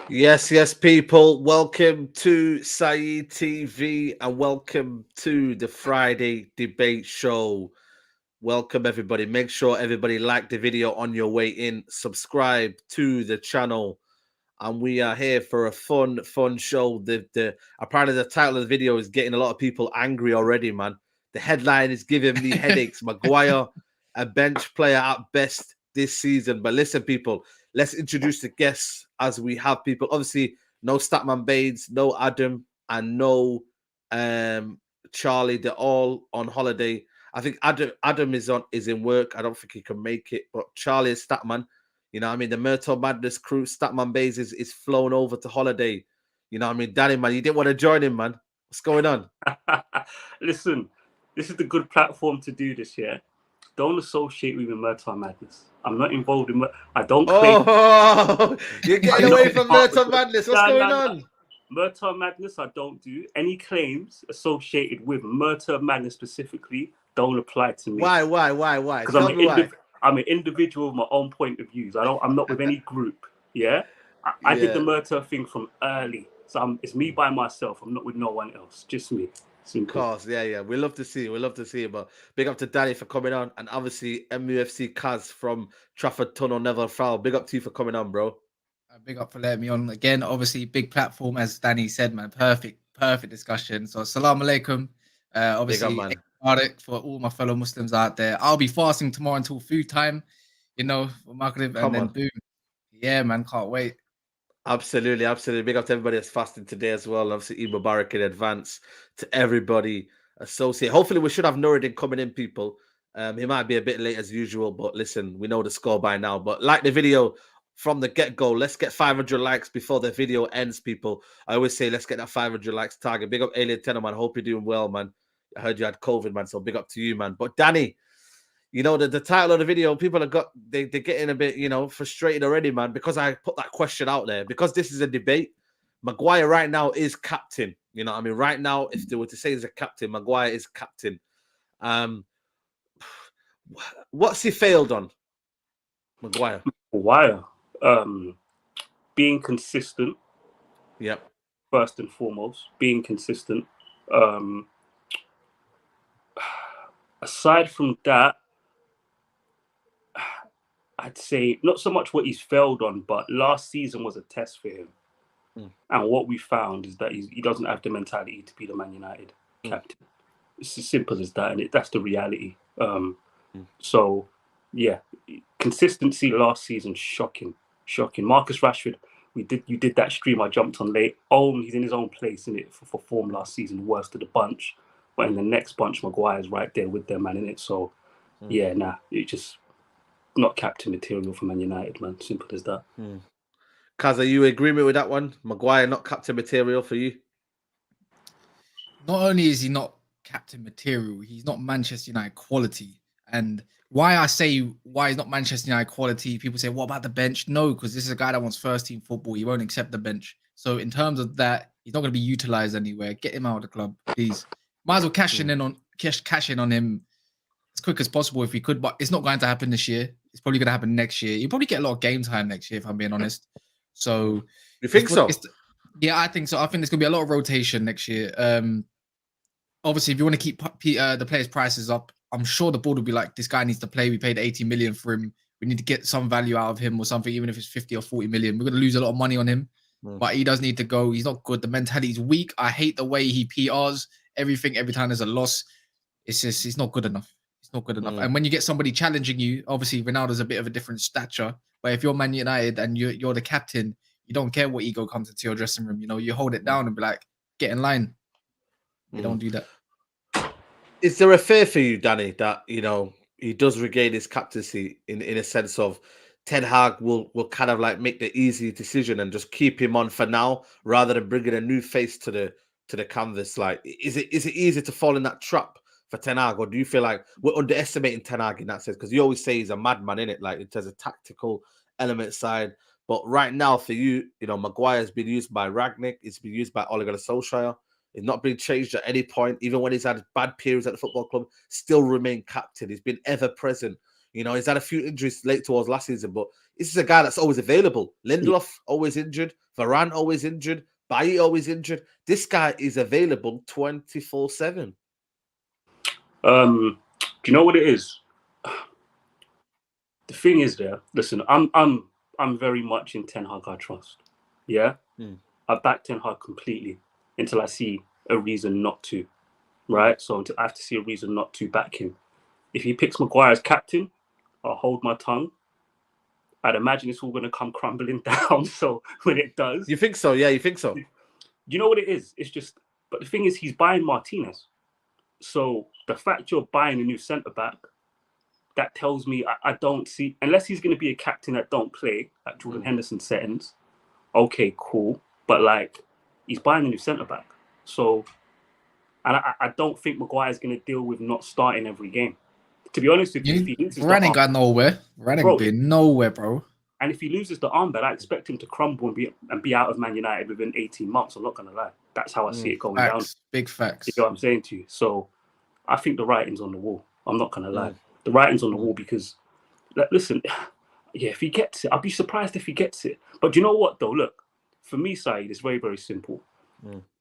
Yes, people. Welcome to Saeed TV and welcome to the Friday debate show. Welcome, everybody. Make sure everybody like the video on your way in. Subscribe to the channel. And we are here for a fun show. Apparently the title of the video is getting a lot of people angry already, man. The headline is giving me headaches. Maguire, a bench player at best this season. But listen, people, let's introduce the guests as we have people. Obviously, no Statman Baines, no Adam, and no Charlie. They're all on holiday. I think Adam is in work. I don't think he can make it. But Charlie is Statman. You know what I mean? The Myrtle Madness crew, Statman Baines is flown over to holiday. You know what I mean? Danny, man, you didn't want to join him, man. What's going on? Listen, this is the good platform to do this, yeah? Don't associate with Myrtle Madness. I'm not involved in... I don't claim... Oh, you're getting away from Myrtle Madness. What's going on? Myrtle Madness, I don't do. Any claims associated with Myrtle Madness specifically don't apply to me. Why? Because I'm an individual with my own point of views. I'm not with any group. Yeah, I did the Murta thing from early, so it's me by myself. I'm not with no one else. Just me. Simple. Of course, yeah. We love to see it. But big up to Danny for coming on, and obviously MUFC Kaz from Trafford Tunnel Never Foul. Big up to you for coming on, bro. Big up for letting me on again. Obviously, big platform as Danny said, man. Perfect discussion. So, assalamu alaikum. Obviously. Big up, man. For all my fellow Muslims out there. I'll be fasting tomorrow until food time, for Maghrib, and then boom. Yeah, man, can't wait. Absolutely. Big up to everybody that's fasting today as well. Obviously, Eid Mubarak in advance to everybody associated. Hopefully, we should have Nuruddin coming in, people. He might be a bit late as usual, but listen, we know the score by now. But like the video from the get-go. Let's get 500 likes before the video ends, people. I always say, let's get that 500 likes target. Big up Alien Tenor, man. Hope you're doing well, man. I heard you had COVID, man, so big up to you, man. But Danny, the title of the video, people have they're getting a bit, frustrated already, man, because I put that question out there. Because this is a debate, Maguire right now is captain. You know what I mean? Right now, if they were to say he's a captain, Maguire is captain. What's he failed on, Maguire? Being consistent. Yep. First and foremost, being consistent. Aside from that, I'd say not so much what he's failed on, but last season was a test for him. And what we found is that he doesn't have the mentality to be the Man United captain. It's as simple as that, and that's the reality. So, yeah, consistency last season, shocking. Marcus Rashford, you did that stream I jumped on late. Oh, he's in his own place in it for form last season, worst of the bunch. But in the next bunch, Maguire's right there with them, man, in it. So, yeah, it's just not captain material for Man United, man. Simple as that. Kaz, are you in agreement with that one? Maguire not captain material for you? Not only is he not captain material, he's not Manchester United quality. And why I say why he's not Manchester United quality, people say, what about the bench? No, because this is a guy that wants first team football. He won't accept the bench. So in terms of that, he's not going to be utilized anywhere. Get him out of the club, please. Might as well cash in on him as quick as possible if we could, but it's not going to happen this year. It's probably going to happen next year. You'll probably get a lot of game time next year, if I'm being honest. So you think so? Yeah, I think so. I think there's going to be a lot of rotation next year. Obviously, if you want to keep the players' prices up, I'm sure the board will be like, this guy needs to play. We paid 80 million for him. We need to get some value out of him or something, even if it's 50 or 40 million. We're going to lose a lot of money on him, but he does need to go. He's not good. The mentality's weak. I hate the way he PRs everything every time there's a loss. It's just, he's not good enough. It's not good enough. And when you get somebody challenging you, obviously Ronaldo's a bit of a different stature, but if you're Man United and you're the captain, you don't care what ego comes into your dressing room. You know, you hold it down and be like, get in line. You don't do that. Is there a fear for you, Danny, that, you know, he does regain his captaincy in a sense of Ten Hag will kind of like make the easy decision and just keep him on for now rather than bringing a new face to the canvas? Like, is it easy to fall in that trap for Ten Hag, or do you feel like we're underestimating Ten Hag in that sense? Because you always say he's a madman, in it, like it has a tactical element side. But right now, for you, you know, Maguire's been used by Ragnick, it's been used by Ole Gunnar Solskjaer. He's not been changed at any point, even when he's had bad periods at the football club, still remained captain. He's been ever present. You know, he's had a few injuries late towards last season, but this is a guy that's always available. Lindelof, always injured. Varane, always injured. Bailly, always injured. This guy is available 24/7. Do you know what it is? The thing is, listen, I'm very much in Ten Hag, I trust. Yeah? I back Ten Hag completely until I see a reason not to, right? So I have to see a reason not to back him. If he picks Maguire as captain, I'll hold my tongue. I'd imagine it's all going to come crumbling down. So when it does... You think so? Yeah, you think so? You know what it is? It's just... But the thing is, he's buying Martinez. So the fact you're buying a new centre-back, that tells me I don't see... Unless he's going to be a captain that don't play, like Jordan Henderson settings, okay, cool. But, like, he's buying a new centre-back. So... And I don't think Maguire's going to deal with not starting every game. To be honest with you, if he loses Varane ain't got nowhere. Varane ain't going nowhere, bro. And if he loses the armband, I expect him to crumble and be out of Man United within 18 months. I'm not going to lie. That's how I see it going down. Big facts. You know what I'm saying to you? So I think the writing's on the wall. I'm not going to lie. The writing's on the wall because, listen, yeah, if he gets it, I'll be surprised if he gets it. But do you know what, though? Look, for me, Saeed, it's very, very simple.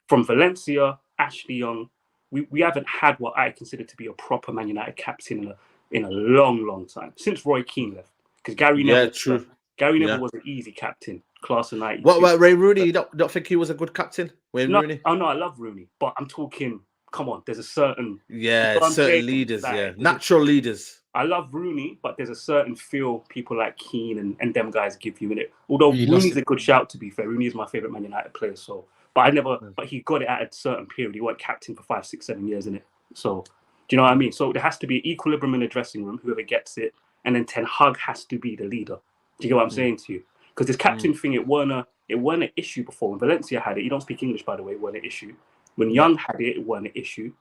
From Valencia, Ashley Young, we haven't had what I consider to be a proper Man United captain in a long, long time. Since Roy Keane left. Because Gary Neville was an easy captain, class of 92. What about Ray Rooney? You don't think he was a good captain? Rooney? Oh, no, I love Rooney. But I'm talking, come on, there's a certain... certain leaders, natural leaders. I love Rooney, but there's a certain feel people like Keane and them guys give you in it. Although Rooney's a good shout, to be fair. Rooney is my favourite Man United player, so... But but he got it at a certain period. He weren't captain for 5, 6, 7 years in it. So, do you know what I mean? So there has to be equilibrium in the dressing room, whoever gets it, and then Ten Hag has to be the leader. Do you get what I'm saying to you? Because this captain thing, it weren't an issue before. When Valencia had it, you don't speak English, by the way, it weren't an issue. When Young had it, it weren't an issue.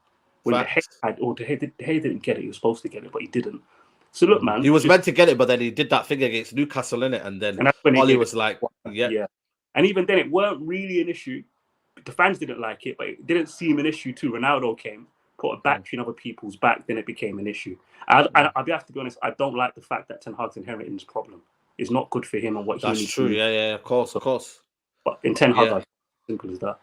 When De Gea didn't get it, he was supposed to get it, but he didn't. So look, man, he was meant to get it, but then he did that thing against Newcastle, innit? And then Ollie was like, yeah. And even then, it weren't really an issue. The fans didn't like it, but it didn't seem an issue too. Ronaldo came, put a battery in other people's back, then it became an issue. I'll have to be honest, I don't like the fact that Ten Hag's inheriting this problem. It's not good for him and what he needs. That's true, yeah, of course. But in Ten Hag, simple as that.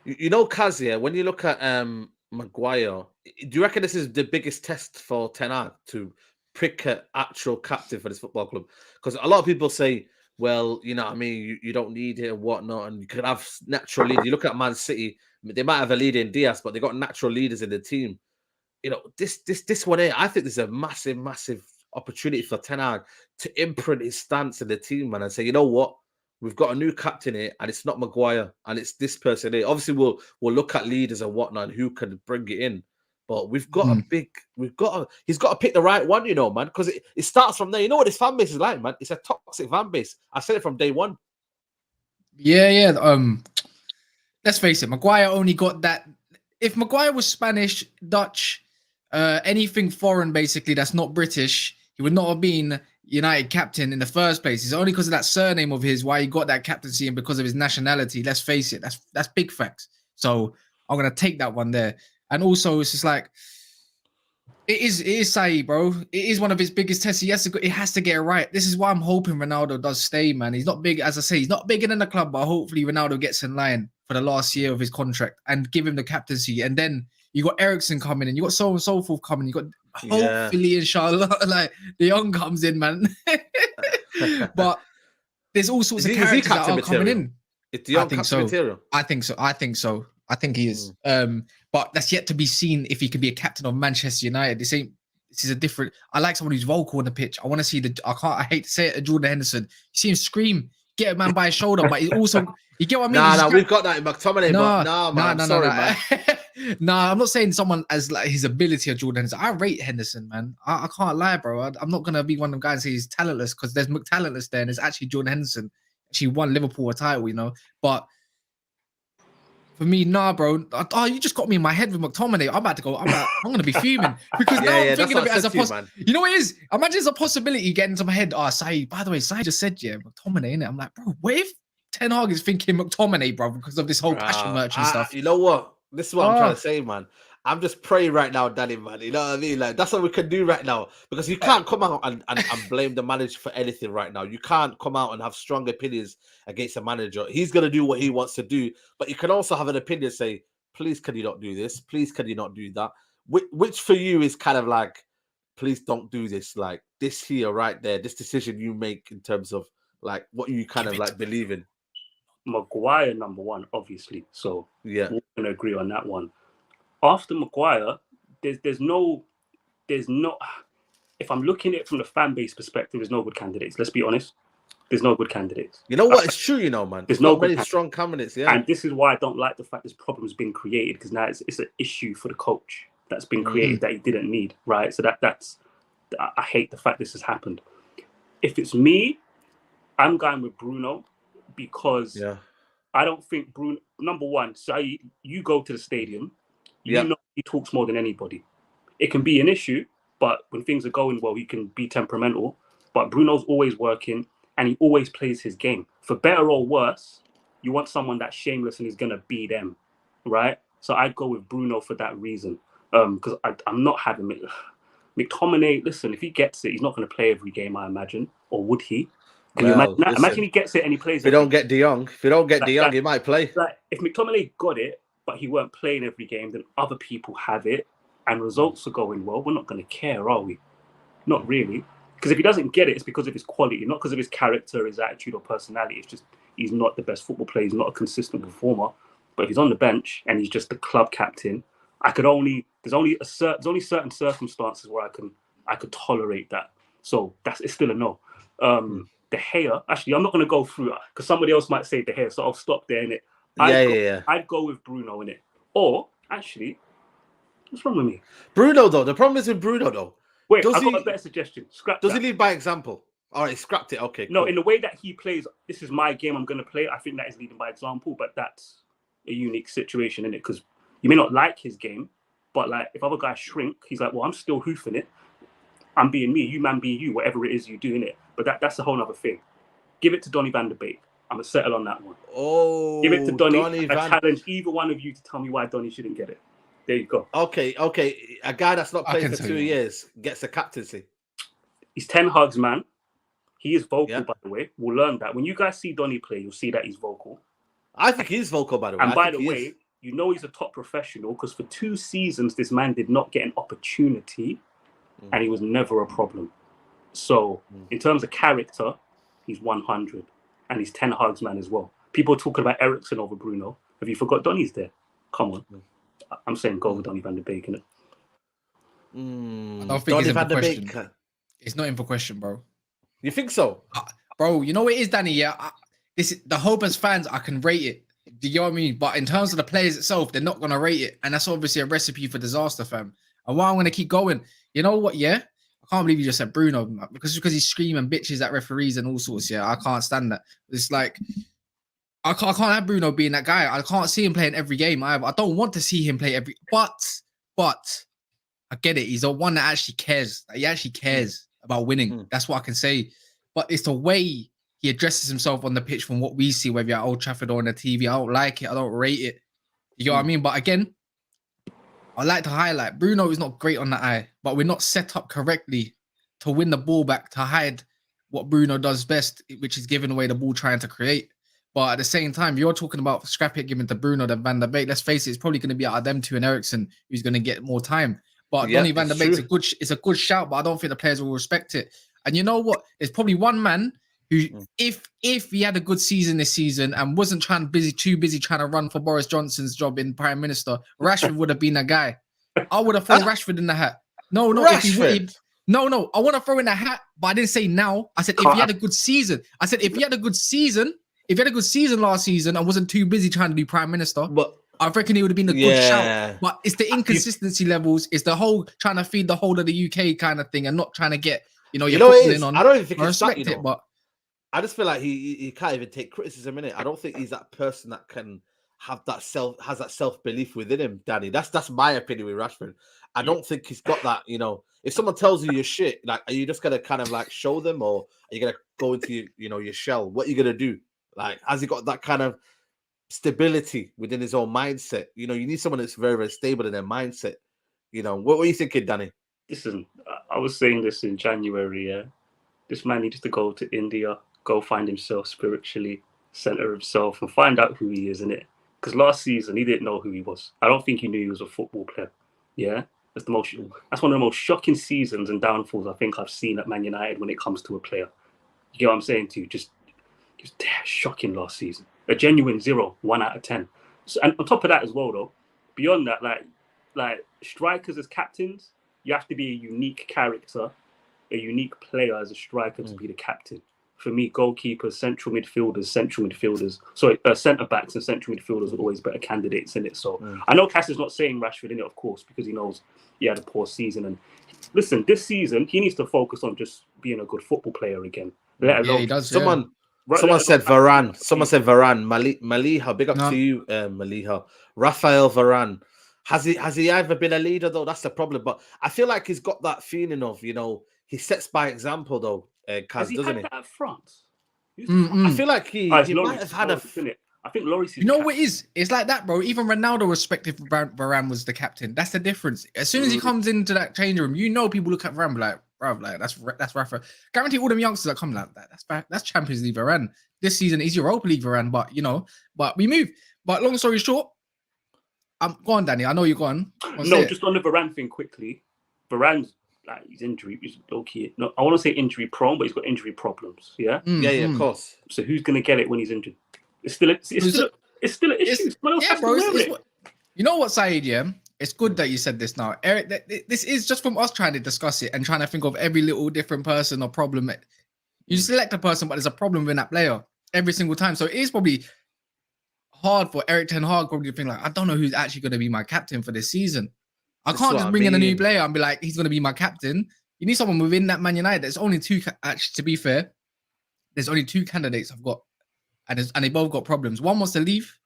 You know, Kaz, when you look at Maguire, do you reckon this is the biggest test for Ten Hag to pick an actual captain for this football club? Because a lot of people say, well, you know what I mean, you don't need it and whatnot, and you could have natural leaders. You look at Man City, they might have a leader in Diaz, but they got natural leaders in the team. you know, this one here, I think there's a massive opportunity for Ten Hag to imprint his stance in the team, man, and say, you know what, we've got a new captain here, and it's not Maguire, and it's this person here. Obviously, we'll look at leaders and whatnot, and who can bring it in. But he's got to pick the right one, you know, man, because it starts from there. You know what this fan base is like, man? It's a toxic fan base. I said it from day one. Yeah. Let's face it, Maguire only got that. If Maguire was Spanish, Dutch, anything foreign, basically, that's not British, he would not have been United captain in the first place. It's only because of that surname of his why he got that captaincy, and because of his nationality. Let's face it, that's big facts. So I'm gonna take that one there. And also, it's just like it is Saeed, bro. It is one of his biggest tests. It has to get it right. This is why I'm hoping Ronaldo does stay, man. He's not big, as I say, he's not bigger than the club, but hopefully Ronaldo gets in line for the last year of his contract and give him the captaincy. And then you got Eriksen coming in, you got so on and so forth coming. You got hopefully, inshallah, like De Jong comes in, man. But there's all sorts of characters that are coming in. Is De Jong captain material? I think so. I think he is. But that's yet to be seen if he could be a captain of Manchester United. This is a different. I like someone who's vocal on the pitch. I want to see I hate to say it, Jordan Henderson. You see him scream, get a man by his shoulder, but he's also, you get what I mean? We've got that in McTominay. Nah, I'm not saying someone as like his ability of Jordan Henderson. I rate Henderson, man. I can't lie, bro. I'm not gonna be one of them guys and say he's talentless, because there's talentless there, and it's actually Jordan Henderson. She won Liverpool a title, you know. But for me, nah, bro. Oh, you just got me in my head with McTominay. I'm about to go. I'm gonna be fuming, because now I'm thinking of it as a possibility. You know what it is? Imagine it's a possibility getting into my head. Oh, Saeed. By the way, Saeed just said McTominay, innit? I'm like, bro, what if Ten Hag is thinking McTominay, bro, because of this whole passion merchant stuff? You know what? This is what I'm trying to say, man. I'm just praying right now, Danny, man. You know what I mean? Like, that's what we can do right now, because you can't come out and blame the manager for anything right now. You can't come out and have strong opinions against the manager. He's going to do what he wants to do, but you can also have an opinion, say, please, can you not do this? Please, can you not do that? Which for you is kind of like, please don't do this. Like this here, right there, this decision you make in terms of like what you kind of like believe in. Maguire number one, obviously. So yeah, we're going to agree on that one. After Maguire, there's no. If I'm looking at it from the fan base perspective, there's no good candidates. Let's be honest. There's no good candidates. You know what? It's true, you know, man. There's no many strong candidates. Yeah, and this is why I don't like the fact this problem's been created, because now it's an issue for the coach that's been created that he didn't need. Right. So I hate the fact this has happened. If it's me, I'm going with Bruno, because I don't think Bruno. Number one, Saeed, you go to the stadium. You know he talks more than anybody. It can be an issue, but when things are going well, he can be temperamental. But Bruno's always working, and he always plays his game. For better or worse, you want someone that's shameless and is going to be them, right? So I'd go with Bruno for that reason. Because I'm not having it. McTominay, listen, if he gets it, he's not going to play every game, I imagine. Or would he? Can you imagine he gets it and he plays it? If you don't get De Jong, he might play. Like, if McTominay got it, but he weren't playing every game, then other people have it and results are going well, we're not going to care, are we? Not really. Because if he doesn't get it, it's because of his quality, not because of his character, his attitude or personality. It's just he's not the best football player. He's not a consistent performer. But if he's on the bench and he's just the club captain, there's only certain circumstances where I could tolerate that. So it's still a no. De Gea, actually, I'm not going to go through it because somebody else might say De Gea, so I'll stop there in it. I'd go with Bruno in it. Or actually, what's wrong with me? Bruno though. The problem is with Bruno though. Wait, I've got a better suggestion. Does he lead by example? All right, scrapped it. Okay. No, cool. In the way that he plays, this is my game. I'm going to play. I think that is leading by example, but that's a unique situation in it because you may not like his game, but like if other guys shrink, he's like, well, I'm still hoofing it. I'm being me. You man be you. Whatever it is you do in it. But that's a whole other thing. Give it to Donny van de Beek. I'm going to settle on that one. Oh, give it to Donny. I challenge either one of you to tell me why Donny shouldn't get it. There you go. Okay. A guy that's not played for 2 years gets a captaincy. He's Ten Hag's man. He is vocal, by the way. We'll learn that. When you guys see Donny play, you'll see that he's vocal. I think he's vocal, by the way. And by the way, you know he's a top professional because for 2 seasons, this man did not get an opportunity and he was never a problem. So in terms of character, he's 100. And he's Ten Hag's man as well. People are talking about Eriksen over Bruno. Have you forgot Donny's there? Come on. I'm saying go with Donny van de Beek, innit? I don't think Donny it's in van for der question. Beek. It's not in for question, bro. You think so? Bro, you know what it is, Danny? Yeah, the hope as fans, I can rate it. Do you know what I mean? But in terms of the players itself, they're not gonna rate it, and that's obviously a recipe for disaster, fam. And why I'm gonna keep going, you know what? Yeah, I can't believe you just said Bruno because he's screaming bitches at referees and all sorts. Yeah, I can't stand that. It's like I can't have Bruno being that guy. I can't see him playing every game. I don't want to see him play every. But I get it. He's the one that actually cares. He actually cares about winning. That's what I can say. But it's the way he addresses himself on the pitch from what we see, whether you're at Old Trafford or on the TV. I don't like it. I don't rate it. You know what I mean? But again, I like to highlight Bruno is not great on the eye, but we're not set up correctly to win the ball back, to hide what Bruno does best, which is giving away the ball, trying to create. But at the same time, you're talking about scrap it given to Bruno than Van der Beek. Let's face it, it's probably going to be out of them two and Eriksen who's going to get more time. But Donny van der Beek's it's a good shout, but I don't think the players will respect it. And you know what? There's probably one man who, if he had a good season this season and wasn't too busy trying to run for Boris Johnson's job in Prime Minister, Rashford would have been a guy. I would have thrown Rashford in the hat. No, Rashford. No. I want to throw in the hat, but I didn't say now. I said if he had a good season. I said if he had a good season, last season and wasn't too busy trying to be Prime Minister, but I reckon he would have been a good shout. But it's the inconsistency levels. It's the whole trying to feed the whole of the UK kind of thing and not trying to get, your footballing on. I don't even think it's that, it, but I just feel like he can't even take criticism in it. I don't think he's that person that can have that self-belief within him, Danny. That's my opinion with Rashford. I don't think he's got that, if someone tells you your shit, like, are you just gonna kind of like show them, or are you gonna go into your shell? What are you gonna do? Like, has he got that kind of stability within his own mindset? You need someone that's very, very stable in their mindset. What were you thinking, Danny? Listen, I was saying this in January, yeah. This man needs to go to India, go find himself spiritually, center himself, and find out who he is, innit? Because last season, he didn't know who he was. I don't think he knew he was a football player, yeah? That's one of the most shocking seasons and downfalls I think I've seen at Man United when it comes to a player. You get what I'm saying to you? Just shocking last season. A genuine 0, 1 out of 10. So, and on top of that as well, though, beyond that, like strikers as captains, you have to be a unique character, a unique player as a striker to be the captain. For me, goalkeepers, central midfielders, centre backs and central midfielders are always better candidates in it. So I know Cass is not saying Rashford in it, of course, because he knows he had a poor season. And listen, this season he needs to focus on just being a good football player again. Let alone he does. Someone said Varane. Someone said Varane. Maliha, big up to you, Maliha. Raphael Varane. Has he ever been a leader though? That's the problem. But I feel like he's got that feeling of, he sets by example though. Kaz, doesn't he? That at France? I feel like he might have had I think Lloris. You know what it is? It's like that, bro. Even Ronaldo respected Varane was the captain. That's the difference. As soon as he comes into that changing room, people look at Varane like, bruv, like that's Rafa. Guarantee all them youngsters that come like that. That's Champions League Varane. This season is Europa League Varane, but we move. But long story short, go on, Danny. I know you're gone. Just on the Varane thing quickly. Varane's his injury is okay. No, I want to say injury prone, but he's got injury problems. Yeah, of course. So who's gonna get it when he's injured? It's still an issue. Bro. You know what, Saeed? Yeah, it's good that you said this now, Eric. This is just from us trying to discuss it and trying to think of every little different person or problem. You select a person, but there's a problem with that player every single time. So it is probably hard for Eric Ten Hag probably to think like, I don't know who's actually going to be my captain for this season. I can't just bring in a new player and be like, he's going to be my captain. You need someone within that Man United. There's only two, actually, to be fair, there's only two candidates I've got. And they both got problems. One wants to leave,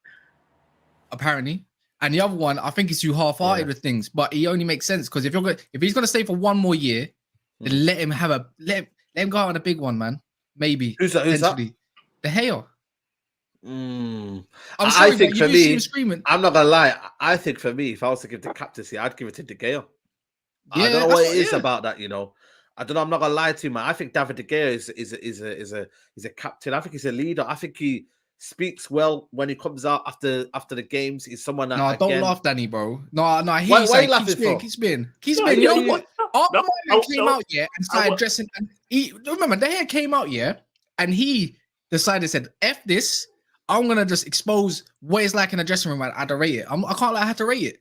apparently. And the other one, I think he's too half-hearted with things. But he only makes sense because if he's going to stay for one more year, then let him go out on a big one, man. Maybe. Who's that? De Gea. I'm sorry, I think for me, I'm not gonna lie. I think for me, if I was to give the captaincy, I'd give it to De Gea. I don't know what it is about that. I don't know. I'm not gonna lie to you, man. I think David De Gea is a captain. I think he's a leader. I think he speaks well when he comes out after the games. He's someone that. No, don't laugh, Danny, bro. No. I hear why are you laughing for? Keep spin. You know what? Our man came out and started dressing. And remember, De Gea came out and he decided, said, "F this. I'm gonna just expose what it's like in a dressing room. I had to rate it. I can't lie, I had to rate it."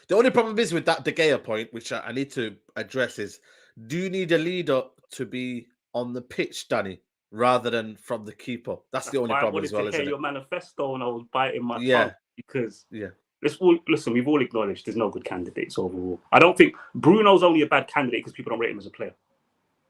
The only problem is with that De Gea point, which I need to address, is do you need a leader to be on the pitch, Danny, rather than from the keeper? That's the only problem as well, isn't it? I wanted to hear your manifesto and I was biting my Yeah. tongue because Yeah. listen, we've all acknowledged there's no good candidates overall. I don't think Bruno's only a bad candidate because people don't rate him as a player.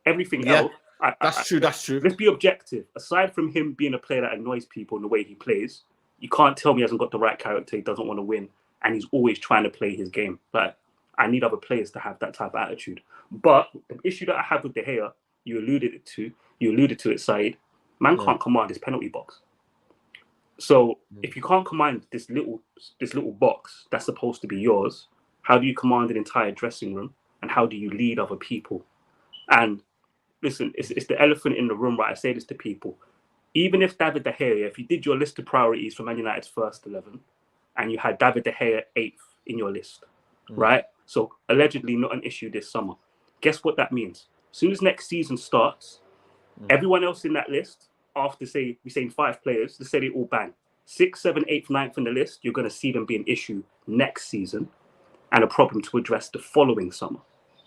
Everything else, That's true. Let's be objective. Aside from him being a player that annoys people in the way he plays, you can't tell me he hasn't got the right character. He doesn't want to win, and he's always trying to play his game. Like, I need other players to have that type of attitude. But the issue that I have with De Gea, you alluded to it, Saeed. Man can't command his penalty box. So if you can't command this little box that's supposed to be yours, how do you command an entire dressing room? And how do you lead other people? And listen, it's the elephant in the room, right? I say this to people. Even if David De Gea, if you did your list of priorities for Man United's first 11, and you had David De Gea 8th in your list, right? So allegedly not an issue this summer. Guess what that means? As soon as next season starts, everyone else in that list, after we're saying 5 players, let's say they all bang. 6th, 7th, 8th, 9th in the list, you're going to see them be an issue next season and a problem to address the following summer,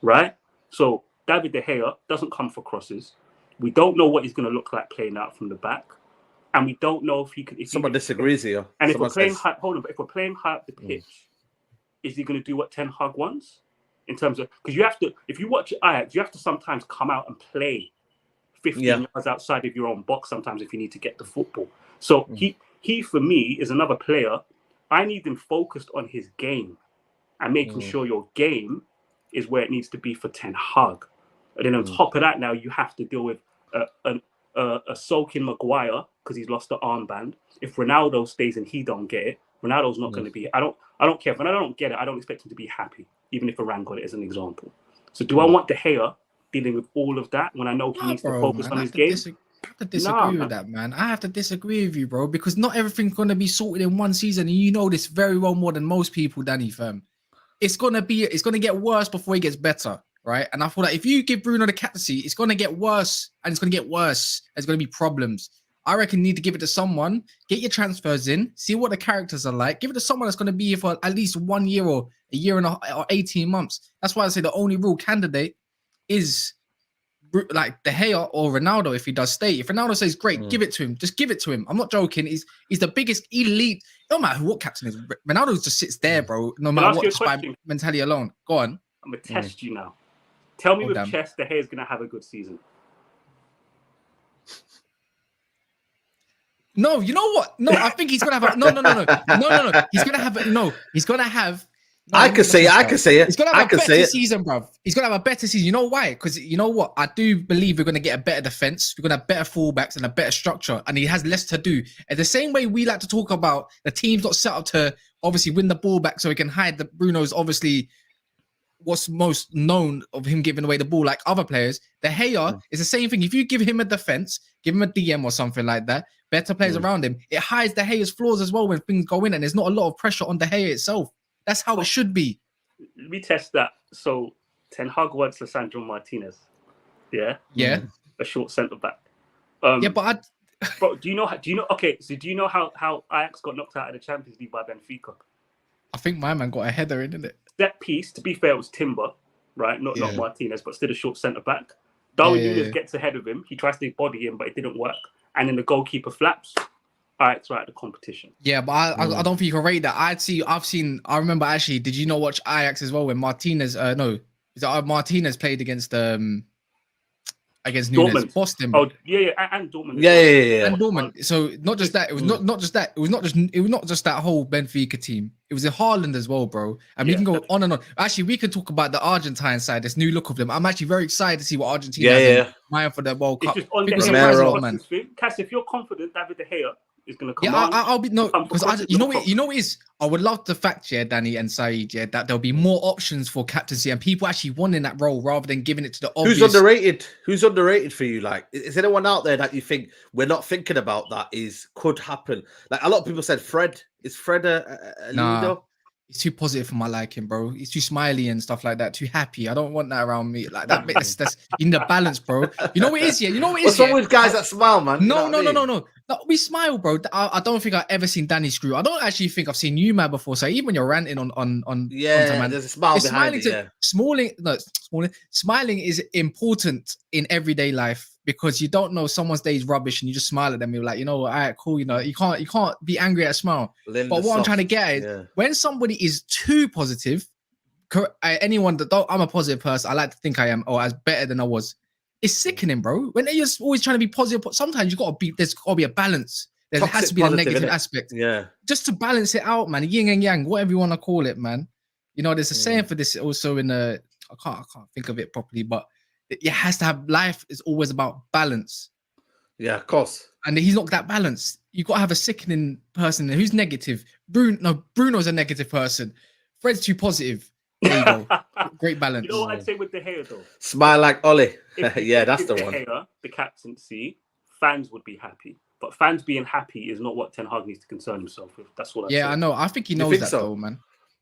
right? So David De Gea doesn't come for crosses. We don't know what he's going to look like playing out from the back. And we don't know if he could... Someone disagrees here. And if we're playing high up the pitch, is he going to do what Ten Hag wants? In terms of... Because you have to... If you watch Ajax, you have to sometimes come out and play 15 yards outside of your own box sometimes if you need to get the football. So he for me, is another player. I need him focused on his game and making sure your game is where it needs to be for Ten Hag. And then on top of that, now you have to deal with a sulking Maguire because he's lost the armband. If Ronaldo stays and he don't get it, Ronaldo's not going to be... I don't care. When I don't get it, I don't expect him to be happy, even if Varane got it as an example. So do I want De Gea dealing with all of that when I know he needs to focus on his game? I have to disagree with that, man. I have to disagree with you, bro, because not everything's going to be sorted in one season. And you know this very well more than most people, Danny, fam. It's going to get worse before it gets better, right? And I feel like if you give Bruno the captaincy, it's going to get worse and it's going to get worse. There's going to be problems. I reckon you need to give it to someone, get your transfers in, see what the characters are like, give it to someone that's going to be here for at least 1 year or a year and or 18 months. That's why I say the only real candidate is like De Gea or Ronaldo if he does stay. If Ronaldo says great, give it to him. Just give it to him. I'm not joking. He's the biggest elite. No matter what captain is, Ronaldo just sits there, bro. No matter what, just by mentality alone. Go on. I'm gonna test you now. Tell me with chess, De Gea is gonna have a good season. No, you know what? No, I think he's gonna have a no. He's gonna have. No, I can say it. He's gonna have a better season, bruv. He's gonna have a better season. You know why? Because you know what? I do believe we're gonna get a better defense. We're gonna have better fullbacks and a better structure, and he has less to do. And the same way we like to talk about the team's not set up to obviously win the ball back, so he can hide the Bruno's obviously what's most known of him giving away the ball like other players. De Gea is the same thing. If you give him a defense, give him a DM or something like that, better players around him, it hides De Gea's flaws as well when things go in, and there's not a lot of pressure on De Gea itself. That's how it should be. Let me test that. So Ten Hag wants Lisandro Martinez. Yeah. Yeah. A short centre back. But bro, do you know? Okay, so do you know how Ajax got knocked out of the Champions League by Benfica? I think my man got a header in, didn't it? That piece, to be fair, it was Timber, right? Not Martinez, but still a short centre back. Darwin Núñez gets ahead of him. He tries to body him, but it didn't work. And then the goalkeeper flaps. Ajax right at the competition. Yeah, but I don't think you can rate that. I remember actually. Did you not watch Ajax as well when Martinez? Martinez played against Núñez. Boston. Oh yeah, and Dortmund. Yeah. And Dortmund. So not just that. It was not just that. It was not just that whole Benfica team. It was in Haaland as well, bro. And we can go on and on. Actually, we could talk about the Argentine side. This new look of them. I'm actually very excited to see what Argentina has in mind for the World Cup. It's just on man. Cass, if you're confident, David De Gea is going to come on. I'll be because you know what it is. I would love the fact, Danny and Saeed, that there'll be more options for captaincy and people actually wanting that role rather than giving it to the obvious. Who's underrated for you? Like, is anyone out there that you think we're not thinking about that could happen? Like a lot of people said, Fred. Is Fred a leader? He's too positive for my liking, bro. He's too smiley and stuff like that. Too happy. I don't want that around me. Like that. That's you need a balance, bro. You know what it is, yeah. You know what it is. What's wrong with guys that smile, man? No. No, we smile, bro. I don't think I've ever seen Danny screw. I don't actually think I've seen you, man, before. So even when you're ranting on Yeah, man, there's a smile it's behind smiling it. smiling is important in everyyday life because you don't know someone's day is rubbish and you just smile at them. You're like, you know, all right, cool. You know, you can't be angry at a smile. Linda But what I'm trying to Soft, get at is when somebody is too positive, anyone that don't, I'm a positive person. I like to think I am, or as better than I was. It's sickening, bro. When they're just always trying to be positive, sometimes there's got to be a balance. There has to be a negative aspect. Yeah. Just to balance it out, man. Yin and yang, whatever you want to call it, man. You know, there's a saying for this also in the, I can't think of it properly, but it has to have, life is always about balance. Yeah, of course. And he's not that balanced. You've got to have a sickening person who's negative. Bruno's a negative person. Fred's too positive. There you go. Great balance. You know what I'd say with De Gea though? Smile like Ollie. Yeah, that's the one. De Gea, the captaincy, fans would be happy. But fans being happy is not what Ten Hag needs to concern himself with. That's what I say. I know. I think he knows that though, man.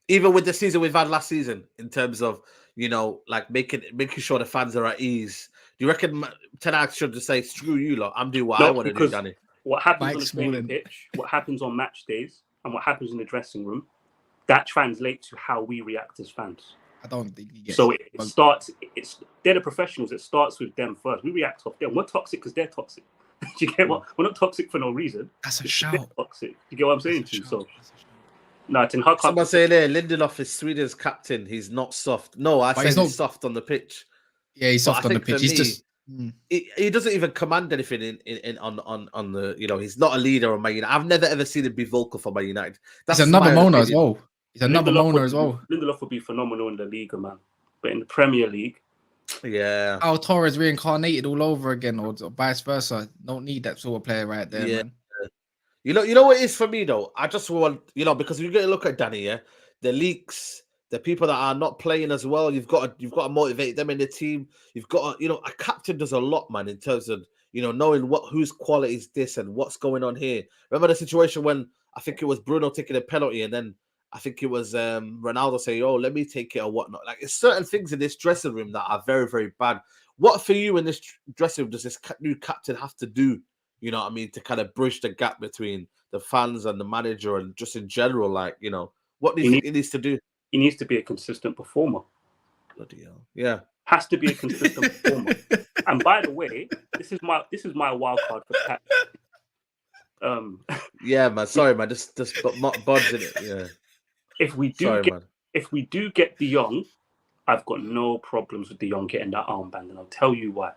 Even with the season we've had last season, in terms of, you know, like making sure the fans are at ease. Do you reckon Ten Hag should just say, screw you lot, I'm doing what I want to do, Danny? What happens on the training pitch, what happens on match days, and what happens in the dressing room, that translates to how we react as fans. I don't think he gets so. It starts. They're the professionals. It starts with them first. We react off them. We're toxic because they're toxic. Do you get what? We're not toxic for no reason. That's a shout. Toxic. Do you get what I'm saying to you? So, no, Ten Hag. Someone saying there, Lindelof is Sweden's captain. He's not soft. No, I say he's soft on the pitch. Yeah, he's soft on the pitch. He's just. He doesn't even command anything in on the, you know, he's not a leader on Man United. I've never ever seen him be vocal for Man United. That's another moaner as well. He's another moaner as well. Lindelof would be phenomenal in the Liga, man. But in the Premier League, yeah, Al Torres reincarnated all over again, or vice versa. Don't need that sort of player right there, man. You know what it is for me though. I just want, you know, because you're going to look at Danny, the leaks, the people that are not playing as well. You've got to motivate them in the team. You've got to, you know, a captain does a lot, man, in terms of, you know, knowing whose quality is this and what's going on here. Remember the situation when I think it was Bruno taking a penalty and then I think it was Ronaldo saying, "Oh, let me take it," or whatnot. Like, it's certain things in this dressing room that are very, very bad. What for you in this dressing room does this new captain have to do? You know what I mean, to kind of bridge the gap between the fans and the manager, and just in general, like, you know, what do you think he needs to do? He needs to be a consistent performer. Bloody hell, yeah, has to be a consistent performer. And by the way, this is my wild card for Pat. Yeah, man. Sorry, man. Just buds in it. Yeah. If we do get De Jong, I've got no problems with De Jong getting that armband, and I'll tell you why.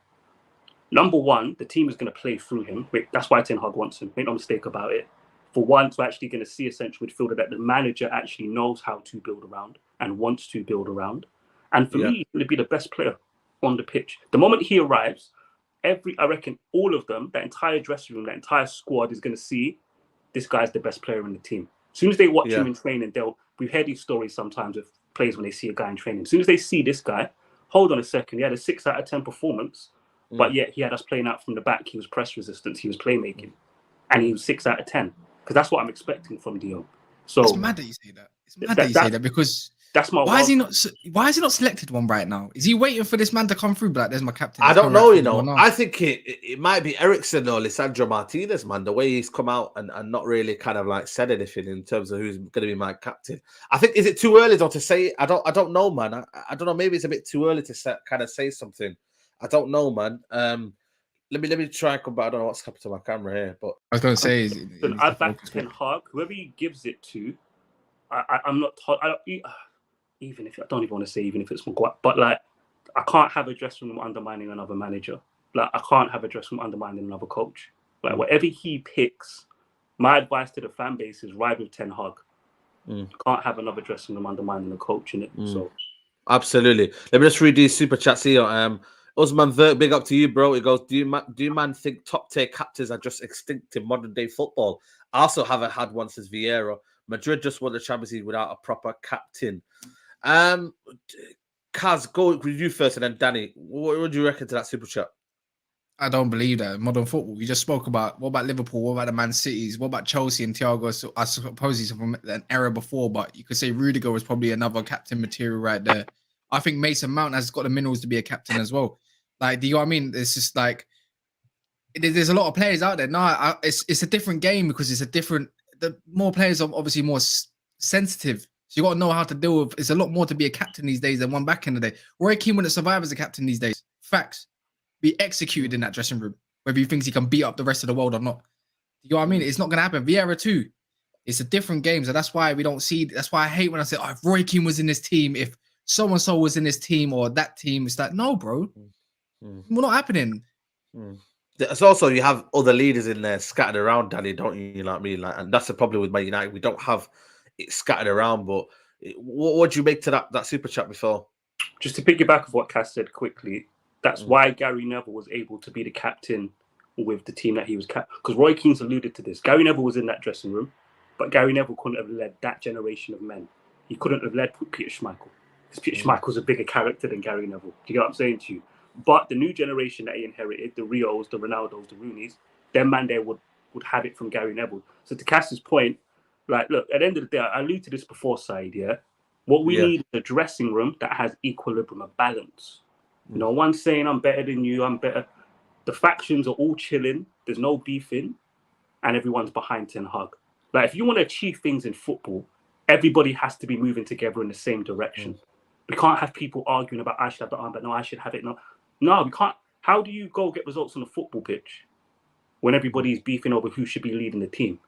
Number one, the team is going to play through him. That's why Ten Hag wants him. Make no mistake about it. For once, we're actually going to see a central midfielder that the manager actually knows how to build around and wants to build around. And for me, he's going to be the best player on the pitch. The moment he arrives, I reckon all of them, that entire dressing room, that entire squad is going to see this guy's the best player in the team. As soon as they watch him in training, we've heard these stories sometimes of players when they see a guy in training. As soon as they see this guy, hold on a second, he had a 6 out of 10 performance, but yet he had us playing out from the back. He was press resistance, he was playmaking, and he was 6 out of 10. Because that's what I'm expecting from De Jong. So it's mad that you say that. It's mad that you say that because that's my. Why is he not selected one right now? Is he waiting for this man to come through? But like, there's my captain. I don't know. You know, I think it might be Eriksen or Lisandro Martinez, man. The way he's come out and not really kind of like said anything in terms of who's going to be my captain. I think, is it too early though to say? I don't know, man. I don't know. Maybe it's a bit too early to kind of say something. I don't know, man. Let me try and come back. I don't know what's happened to my camera here, but I was going to say, I back Ten Hag. Whoever he gives it to, I'm not. Even if I don't even want to say, even if it's Maguire, but like, I can't have a dressing room undermining another manager. Like, I can't have a dressing room undermining another coach. Like, whatever he picks, my advice to the fan base is ride with Ten Hag. Can't have another dressing room undermining the coach in it. So, absolutely. Let me just read these super chats here. Usman Vert, big up to you, bro. It goes, do you man think top tier captains are just extinct in modern day football? I also haven't had one since Vieira. Madrid just won the Champions League without a proper captain. Kaz, go with you first, and then Danny. What do you reckon to that super chat? I don't believe that. Modern football, we just spoke about. What about Liverpool? What about the Man Cities? What about Chelsea and Thiago? So I suppose he's from an era before, but you could say Rudiger was probably another captain material right there. I think Mason Mount has got the minerals to be a captain as well. Like, do you know what I mean? It's just like, there's a lot of players out there. No, it's a different game because it's a different. The more players are obviously more sensitive, so you got to know how to deal with. It's a lot more to be a captain these days than one back in the day. Roy Keane wouldn't survive as a captain these days. Facts. Be executed in that dressing room, whether he thinks he can beat up the rest of the world or not. You know what I mean? It's not gonna happen. Vieira too. It's a different game, so that's why we don't see. That's why I hate when I say, "Oh, if Roy Keane was in this team, if so and so was in this team or that team," it's like, no, bro, we're not happening. It's also you have other leaders in there scattered around, Danny, don't you? You know what I mean? Like, and that's the problem with Man United. We don't have it scattered around. But what do you make to that super chat before? Just to piggyback of what Cass said quickly, that's why Gary Neville was able to be the captain with the team that he was captain. Because Roy Keane's alluded to this. Gary Neville was in that dressing room, but Gary Neville couldn't have led that generation of men. He couldn't have led Peter Schmeichel. Because Peter Schmeichel's a bigger character than Gary Neville. Do you get what I'm saying to you? But the new generation that he inherited, the Rios, the Ronaldos, the Rooneys, them man there would have it from Gary Neville. So to Cass's point, like, look, at the end of the day, I alluded to this before, Said, yeah? What we need is a dressing room that has equilibrium, a balance. No one's saying I'm better than you, I'm better. The factions are all chilling, there's no beefing, and everyone's behind Ten Hag. Like, if you want to achieve things in football, everybody has to be moving together in the same direction. We can't have people arguing about, I should have the armband, no, I should have it. No, we can't. How do you go get results on the football pitch when everybody's beefing over who should be leading the team?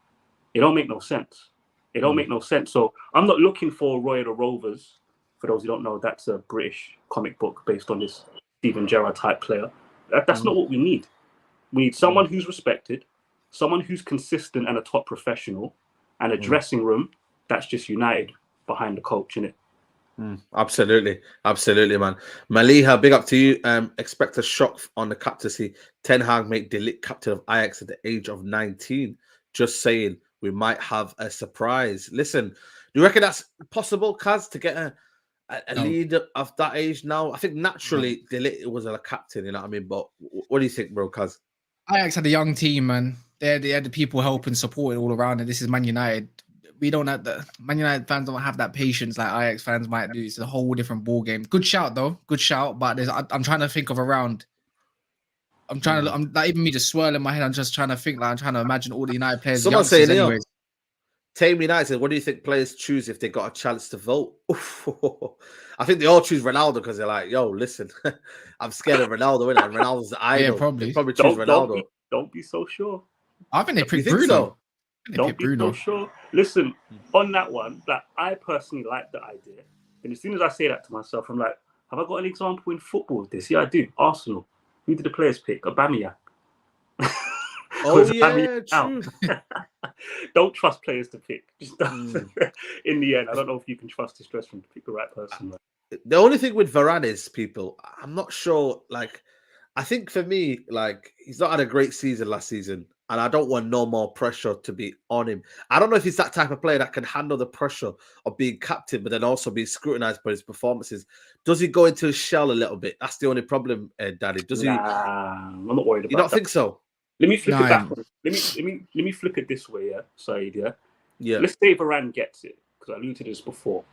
It don't make no sense. It don't make no sense. So I'm not looking for Roy of the Rovers. For those who don't know, that's a British comic book based on this Steven Gerrard type player. That's not what we need. We need someone who's respected, someone who's consistent and a top professional, and a dressing room that's just united behind the coach, innit? Absolutely, man. Maliha, big up to you. Expect a shock on the captaincy. Ten Hag made De Ligt captain of Ajax at the age of 19. Just saying, we might have a surprise. Listen, do you reckon that's possible, Kaz, to get a lead of that age now? I think naturally De Ligt was a captain, you know what I mean? But what do you think, bro, Kaz? Ajax had a young team, man. They had the people helping, supporting all around, and this is Man United. We don't have Man United fans don't have that patience like Ajax fans might do. It's a whole different ball game. Good shout though, good shout. But I'm trying to think of a round. I'm like, even me just swirling my head. I'm just trying to think. Like, I'm trying to imagine all the United players. Someone saying, anyways. Tame United said, what do you think players choose if they got a chance to vote? I think they all choose Ronaldo because they're like, yo, listen, I'm scared of Ronaldo, innit? And Ronaldo's the idol. Yeah, probably. They probably choose Ronaldo. Don't be so sure. I think they pick Bruno. So? Don't be so sure. Listen, on that one, like, I personally like the idea. And as soon as I say that to myself, I'm like, have I got an example in football of this? Yeah, I do. Arsenal. Who did the players pick? Aubameyang. Oh, yeah, true. Don't trust players to pick. Just in the end, I don't know if you can trust this dressing room to pick the right person. Right? The only thing with Varane is, people, I'm not sure, like, I think for me, like, he's not had a great season last season, and I don't want no more pressure to be on him. I don't know if he's that type of player that can handle the pressure of being captain, but then also being scrutinized by his performances. Does he go into his shell a little bit? That's the only problem, Daddy. Does he? I'm not worried about that. You don't think so? Let me flip it back. Let me flip it this way, yeah, Said, yeah? Yeah. Let's say Varane gets it, because I alluded to this before.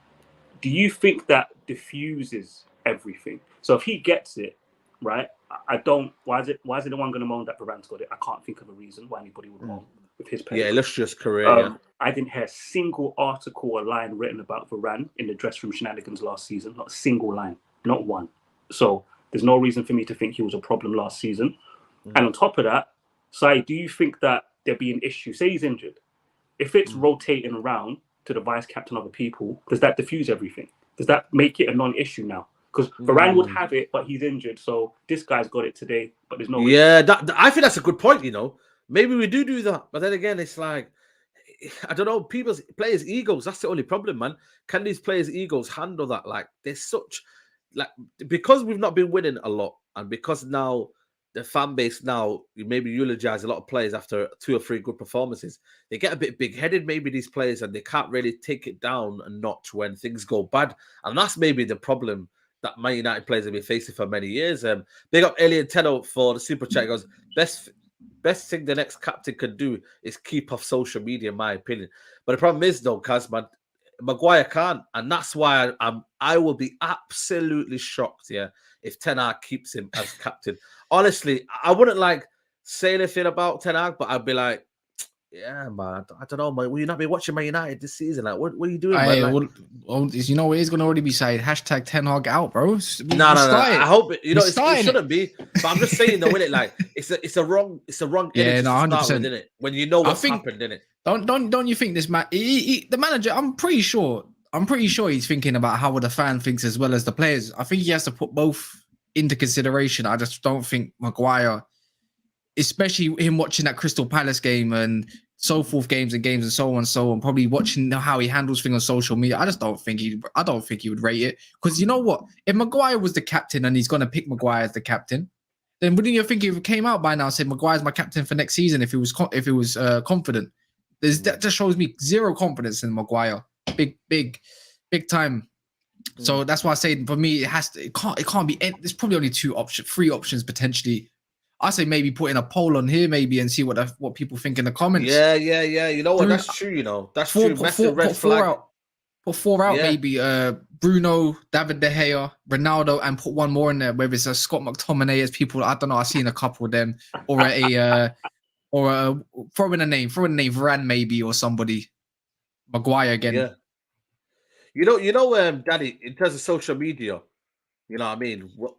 Do you think that diffuses everything? So if he gets it, right, I don't. Why is anyone going to moan that Varane's got it? I can't think of a reason why anybody would moan with his play. Yeah, illustrious career. I didn't hear a single article or line written about Varane in the dressing room shenanigans last season. Not a single line, not one. So there's no reason for me to think he was a problem last season. And on top of that, Sai, do you think that there'd be an issue? Say he's injured. If it's rotating around to the vice captain of the people, does that diffuse everything? Does that make it a non-issue now? Because Varane would have it, but he's injured. So this guy's got it today, but there's no... Yeah, I think that's a good point, you know. Maybe we do that. But then again, it's like, I don't know, players' egos, that's the only problem, man. Can these players' egos handle that? Like, there's such... like, because we've not been winning a lot, and because now the fan base now maybe eulogize a lot of players after 2 or 3 good performances, they get a bit big-headed, maybe, these players, and they can't really take it down a notch when things go bad. And that's maybe the problem that Man United players have been facing for many years. Big up Alien Tenno for the super chat. He goes, best thing the next captain could do is keep off social media, in my opinion. But the problem is, though, Kaz, man, Maguire can't, and that's why I will be absolutely shocked, yeah, if Ten Hag keeps him as captain. Honestly, I wouldn't like say anything about Ten Hag, but I'd be like, yeah, man, I don't know, man. Will you not be watching Man United this season? Like, what are you doing, man? Like, you know, it is going to already be said. Hashtag Ten Hag out, bro. No. I hope it shouldn't be. But I'm just saying, though, innit? Like, it's a wrong energy to start with, innit? When you know what's happened, innit? Don't you think this man? The manager, I'm pretty sure he's thinking about how the fan thinks as well as the players. I think he has to put both into consideration. I just don't think Maguire, especially him watching that Crystal Palace game and so forth, games and so on, probably watching how he handles things on social media. I don't think he would rate it, because you know what? If Maguire was the captain and he's going to pick Maguire as the captain, then wouldn't you think he came out by now and said Maguire's my captain for next season if he was confident? That just shows me zero confidence in Maguire. Big time. So that's why I say, for me, it can't be. There's probably only three options potentially. I say maybe put in a poll on here, maybe, and see what people think in the comments. Yeah. You know what? That's true. You know, that's true. Put four out, maybe Bruno, David De Gea, Ronaldo, and put one more in there. Whether it's a Scott McTominay, as people, I don't know. I've seen a couple of them, or throw in a name, Varane maybe, or somebody. Maguire again. Yeah. You know, Daddy, in terms of social media, you know what I mean? What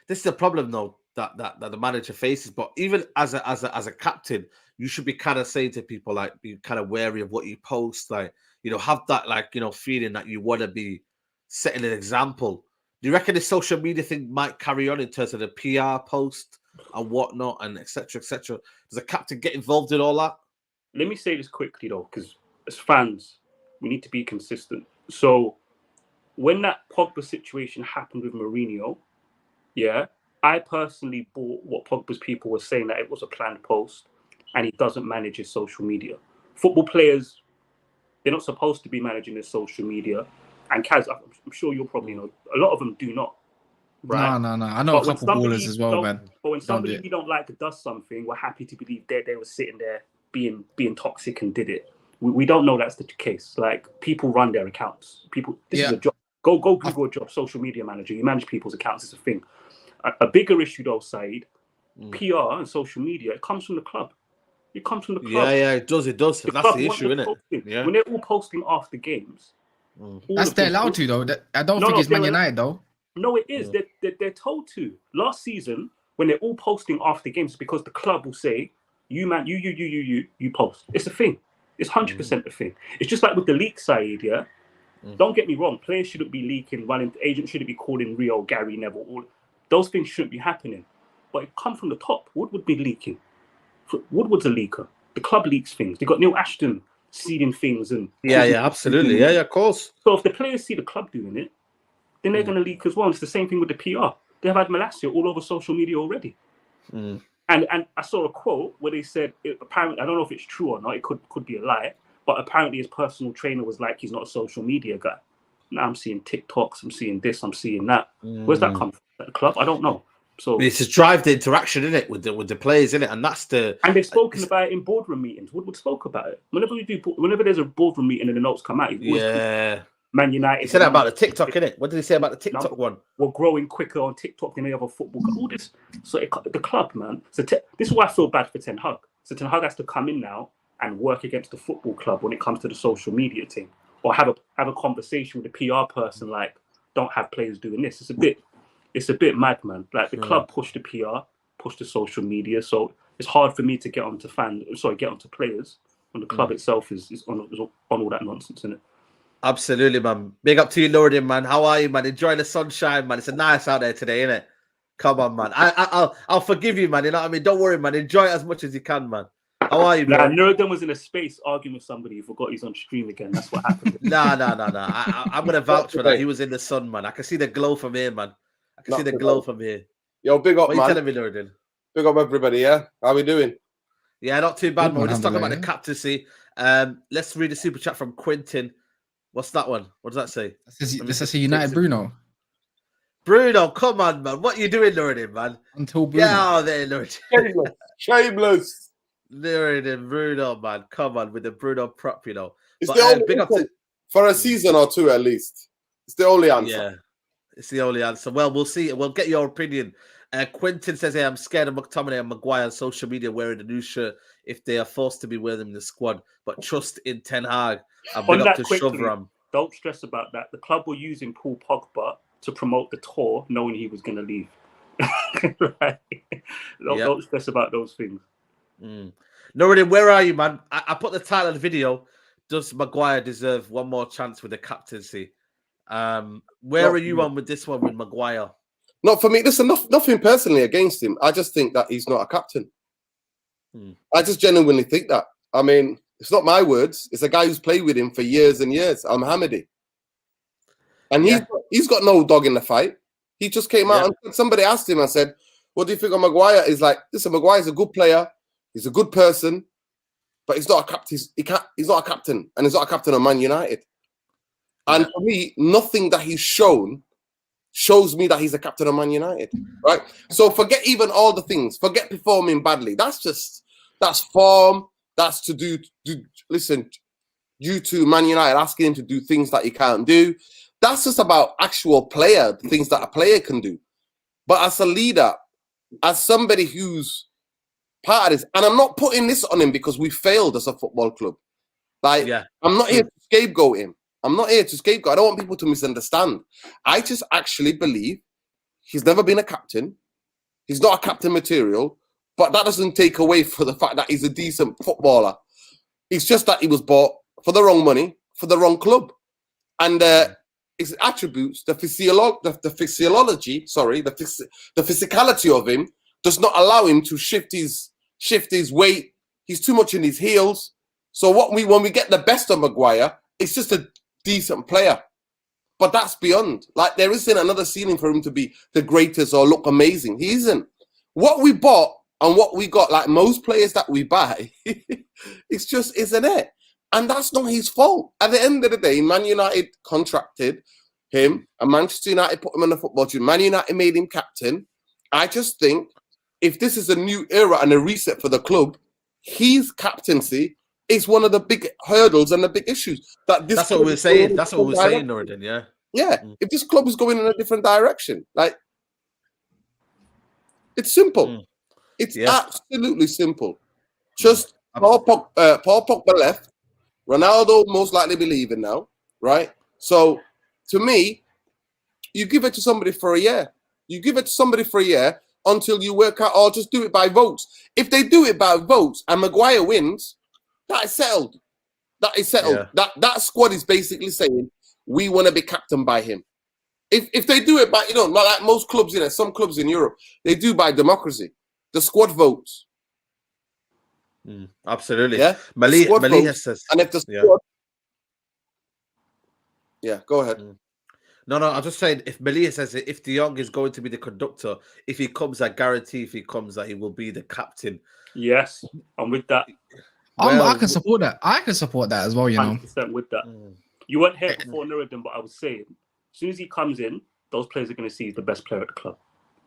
this is the problem though that the manager faces. But even as a captain, you should be kind of saying to people, like, be kind of wary of what you post, like, you know, have that, like, you know, feeling that you want to be setting an example. Do you reckon the social media thing might carry on in terms of the PR post and whatnot, and etc. Does a captain get involved in all that? Let me say this quickly though, because as fans, we need to be consistent. So when that Pogba situation happened with Mourinho, yeah, I personally bought what Pogba's people were saying, that it was a planned post and he doesn't manage his social media. Football players, they're not supposed to be managing their social media. And Kaz, I'm sure you'll probably know, a lot of them do not. Right? No. I know a couple ballers as well, man. But when somebody we don't like does something, we're happy to believe they were sitting there being toxic and did it. We don't know that's the case. Like, people run their accounts. This is a job. Go Google a job, social media manager. You manage people's accounts. It's a thing. A bigger issue though, Saeed, PR and social media, it comes from the club. It comes from the club. Yeah, it does. That's the issue, isn't it? Yeah. When they're all posting after games. That's they're allowed to, though. I don't think it's Man United, though. No, it is. They're told to. Last season, when they're all posting after games, because the club will say, you post. It's a thing. It's 100% a thing. It's just like with the leak side, yeah? Don't get me wrong. Players shouldn't be leaking. Agents shouldn't be calling Rio, Gary Neville. All those things shouldn't be happening. But it comes from the top. Woodward be leaking. Woodward's a leaker. The club leaks things. They got Neil Ashton seeding things. And absolutely. Yeah, of course. So if the players see the club doing it, then they're going to leak as well. It's the same thing with the PR. They have had Malacia all over social media already. And I saw a quote where they said, apparently, I don't know if it's true or not, it could be a lie, but apparently his personal trainer was like, he's not a social media guy. Now I'm seeing TikToks, I'm seeing this, I'm seeing that. Where's that come from? At the club? I don't know. So it's to drive the interaction, isn't it, with the players, isn't it? And that's the. And they've spoken about it in boardroom meetings. Woodward spoke about it. Whenever there's a boardroom meeting and the notes come out, Man United. He said that about the TikTok, innit? What did he say about the TikTok one? We're growing quicker on TikTok than any other football. All this. So the club, man. So this is why I feel bad for Ten Hag. So Ten Hag has to come in now and work against the football club when it comes to the social media thing, or have a conversation with the PR person, like, don't have players doing this. It's a bit mad, man. Like, the club push the PR, push the social media. So it's hard for me to get onto players when the club itself is on all that nonsense, innit? Absolutely, man. Big up to you, Nuruddin, man. How are you, man? Enjoy the sunshine, man. It's a nice out there today, innit? Come on, man. I'll forgive you, man. You know what I mean? Don't worry, man. Enjoy it as much as you can, man. How are you, man? Nuruddin was in a space arguing with somebody. He forgot he's on stream again. That's what happened. No. I'm going to vouch for that. He was in the sun, man. I can see the glow from here, man. I can see the glow from here. Yo, big up, man. What are you telling me, Nuruddin? Big up, everybody, yeah? How we doing? Yeah, not too bad, man. We're just talking about the captaincy. Let's read a super chat from Quentin. What's that one? What does that say? This says United Bruno. Bruno, come on, man. What are you doing, Nuruddin, man? Until Bruno. Get out there, Nuruddin. Shameless. Nuruddin, Bruno, man. Come on, with the Bruno prop, you know. It's the only answer for a season or two, at least. It's the only answer. Yeah, it's the only answer. Well, we'll see. We'll get your opinion Quentin says, "Hey, I'm scared of McTominay and Maguire on social media wearing the new shirt if they are forced to be wearing them in the squad, but trust in Ten Hag." And big On up that to quickly, Showram. don't stress about that. The club were using Paul Pogba to promote the tour, knowing he was going to leave. Right? Don't stress about those things. Nuruddin, where are you, man? I put the title of the video. Does Maguire deserve one more chance with the captaincy? Where are you on with this one with Maguire? Not for me. Listen, nothing personally against him. I just think that he's not a captain. I just genuinely think that. I mean, it's not my words. It's a guy who's played with him for years and years. Al-Hamidi. And he's got no dog in the fight. He just came out and somebody asked him and said, "What do you think of Maguire?" He's like, "Listen, Maguire's a good player. He's a good person, but he's not a captain. He's not a captain, and he's not a captain of Man United." And for me, nothing that he's shown shows me that he's a captain of Man United, right? So forget even all the things. Forget performing badly. That's form. That's to do. Listen, due to Man United asking him to do things that he can't do. That's just about actual player, the things that a player can do. But as a leader, as somebody who's part of this, and I'm not putting this on him because we failed as a football club. Like, I'm not here to scapegoat him. I'm not here to scapegoat. I don't want people to misunderstand. I just actually believe he's never been a captain. He's not a captain material, but that doesn't take away for the fact that he's a decent footballer. It's just that he was bought for the wrong money, for the wrong club. And his attributes, the physicality of him does not allow him to shift his weight. He's too much in his heels. So when we get the best of Maguire, it's just a decent player. But that's beyond. Like, there isn't another ceiling for him to be the greatest or look amazing. He isn't. What we bought and what we got, like most players that we buy, it's just isn't it. And that's not his fault. At the end of the day, Man United contracted him and Manchester United put him on the football team. Man United made him captain. I just think if this is a new era and a reset for the club, his captaincy is one of the big hurdles and the big issues. That's what we're saying. That's what we're saying, Norton. Yeah. If this club is going in a different direction, like, it's simple. It's absolutely simple. Just Paul Pogba left. Ronaldo most likely be leaving now, right? So, to me, you give it to somebody for a year. You give it to somebody for a year until you work out, or just do it by votes. If they do it by votes and Maguire wins, that is settled. That is settled. Yeah. That squad is basically saying, we want to be captained by him. If they do it by, not like most clubs, some clubs in Europe, they do by democracy. The squad votes. Absolutely. Yeah. Malia says. And if the squad. Yeah, go ahead. No, I'm just saying, if Malia says it, if De Jong is going to be the conductor, if he comes, I guarantee if he comes that he will be the captain. Yes, I'm with that. I can support that. I can support that as well, 100% with that. You weren't here before Nuruddin, but I was saying, as soon as he comes in, those players are going to see he's the best player at the club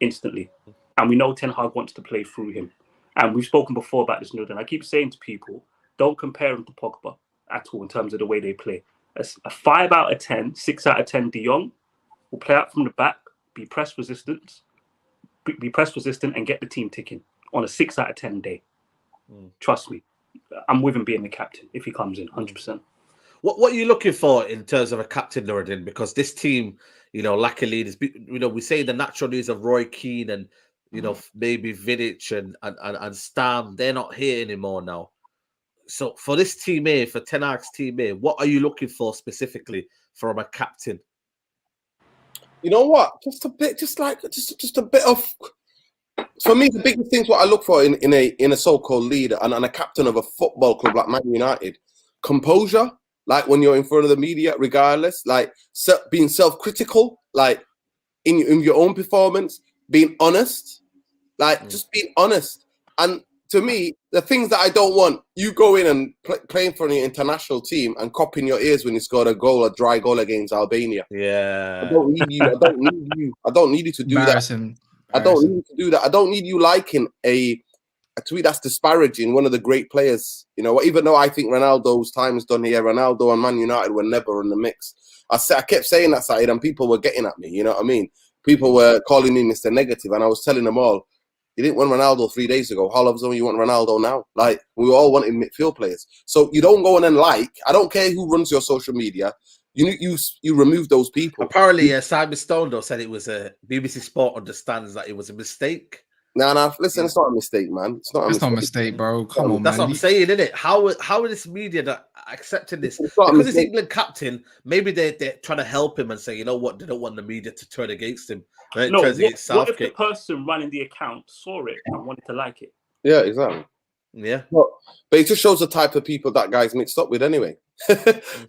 instantly. And we know Ten Hag wants to play through him. And we've spoken before about this, Nuruddin. I keep saying to people, don't compare him to Pogba at all in terms of the way they play. A 5 out of 10, 6 out of 10 De Jong will play out from the back, be press resistant, and get the team ticking on a 6 out of 10 day. Trust me, I'm with him being the captain if he comes in, 100%. What are you looking for in terms of a captain, Nuruddin? Because this team, lack of leaders. We say the natural needs of Roy Keane and maybe Vidic and Stam. They're not here anymore now. So for this team A, for Ten Hag's team A, what are you looking for specifically from a captain? You know what? Just a bit of. For me, the biggest things what I look for in a so-called leader and a captain of a football club like Man United, composure. Like when you're in front of the media, regardless, like being self-critical, like in your own performance, being honest, like just being honest. And to me, the things that I don't want, you go in and playing for your international team and copping your ears when you scored a dry goal against Albania. Yeah. I don't need you. I don't need you. I don't need you to do that. I don't need you to do that. I don't need you liking a tweet that's disparaging one of the great players. Even though I think Ronaldo's time is done here, Ronaldo and Man United were never in the mix. I kept saying that side and people were getting at me. You know what I mean? people were calling me Mr. Negative, and I was telling them all, you didn't want Ronaldo 3 days ago. How of a sudden you want Ronaldo now? Like, we were all wanting midfield players. So you don't go on and I don't care who runs your social media. You remove those people. Apparently, Simon Stone though said it was a BBC Sport understands that it was a mistake. Nah, listen, it's not a mistake, man. It's not a mistake, bro. Come on, that's man. What I'm saying, isn't it? How are this media that accepting this? Because he's England captain, maybe they're trying to help him and say, you know what, they don't want the media to turn against him. Right? No, what if the person running the account saw it and wanted to like it? Yeah, exactly. Yeah. But it just shows the type of people that guy's mixed up with anyway.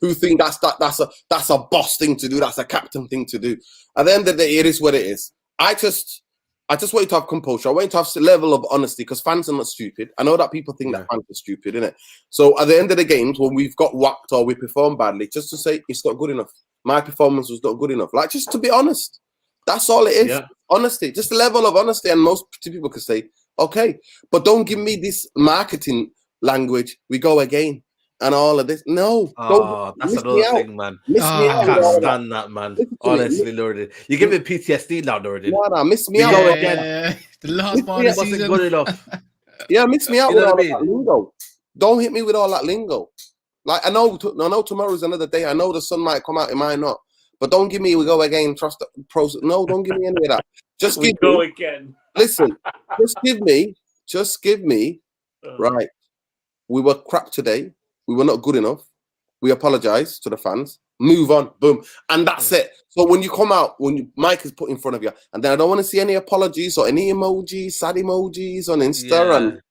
Who think that's a boss thing to do, that's a captain thing to do. At the end of the day, it is what it is. I just want you to have composure. I want you to have a level of honesty, because fans are not stupid. I know that people think that fans are stupid, innit? So at the end of the games, when we've got whacked or we perform badly, just to say it's not good enough. My performance was not good enough. Like, just to be honest. That's all it is. Yeah. Honesty. Just a level of honesty. And most people can say, okay. But don't give me this marketing language. We go again. And all of this. No. That's another thing, man. I can't stand that, man. Honestly, Lord. You give me PTSD now, Lord. No, miss me out. Yeah. The last part of the season wasn't good enough. Yeah, miss me out with all that lingo. Don't hit me with all that lingo. Like, I know tomorrow's another day. I know the sun might come out, it might not. But don't give me, we go again, trust the pros. No, don't give me any of that. Just give me, again. Listen, just give me, right. We were crap today. We were not good enough. We apologize to the fans. Move on, boom. And that's it. So when you come out, when Mike is put in front of you, and then I don't want to see any apologies or any emojis, sad emojis on Insta. And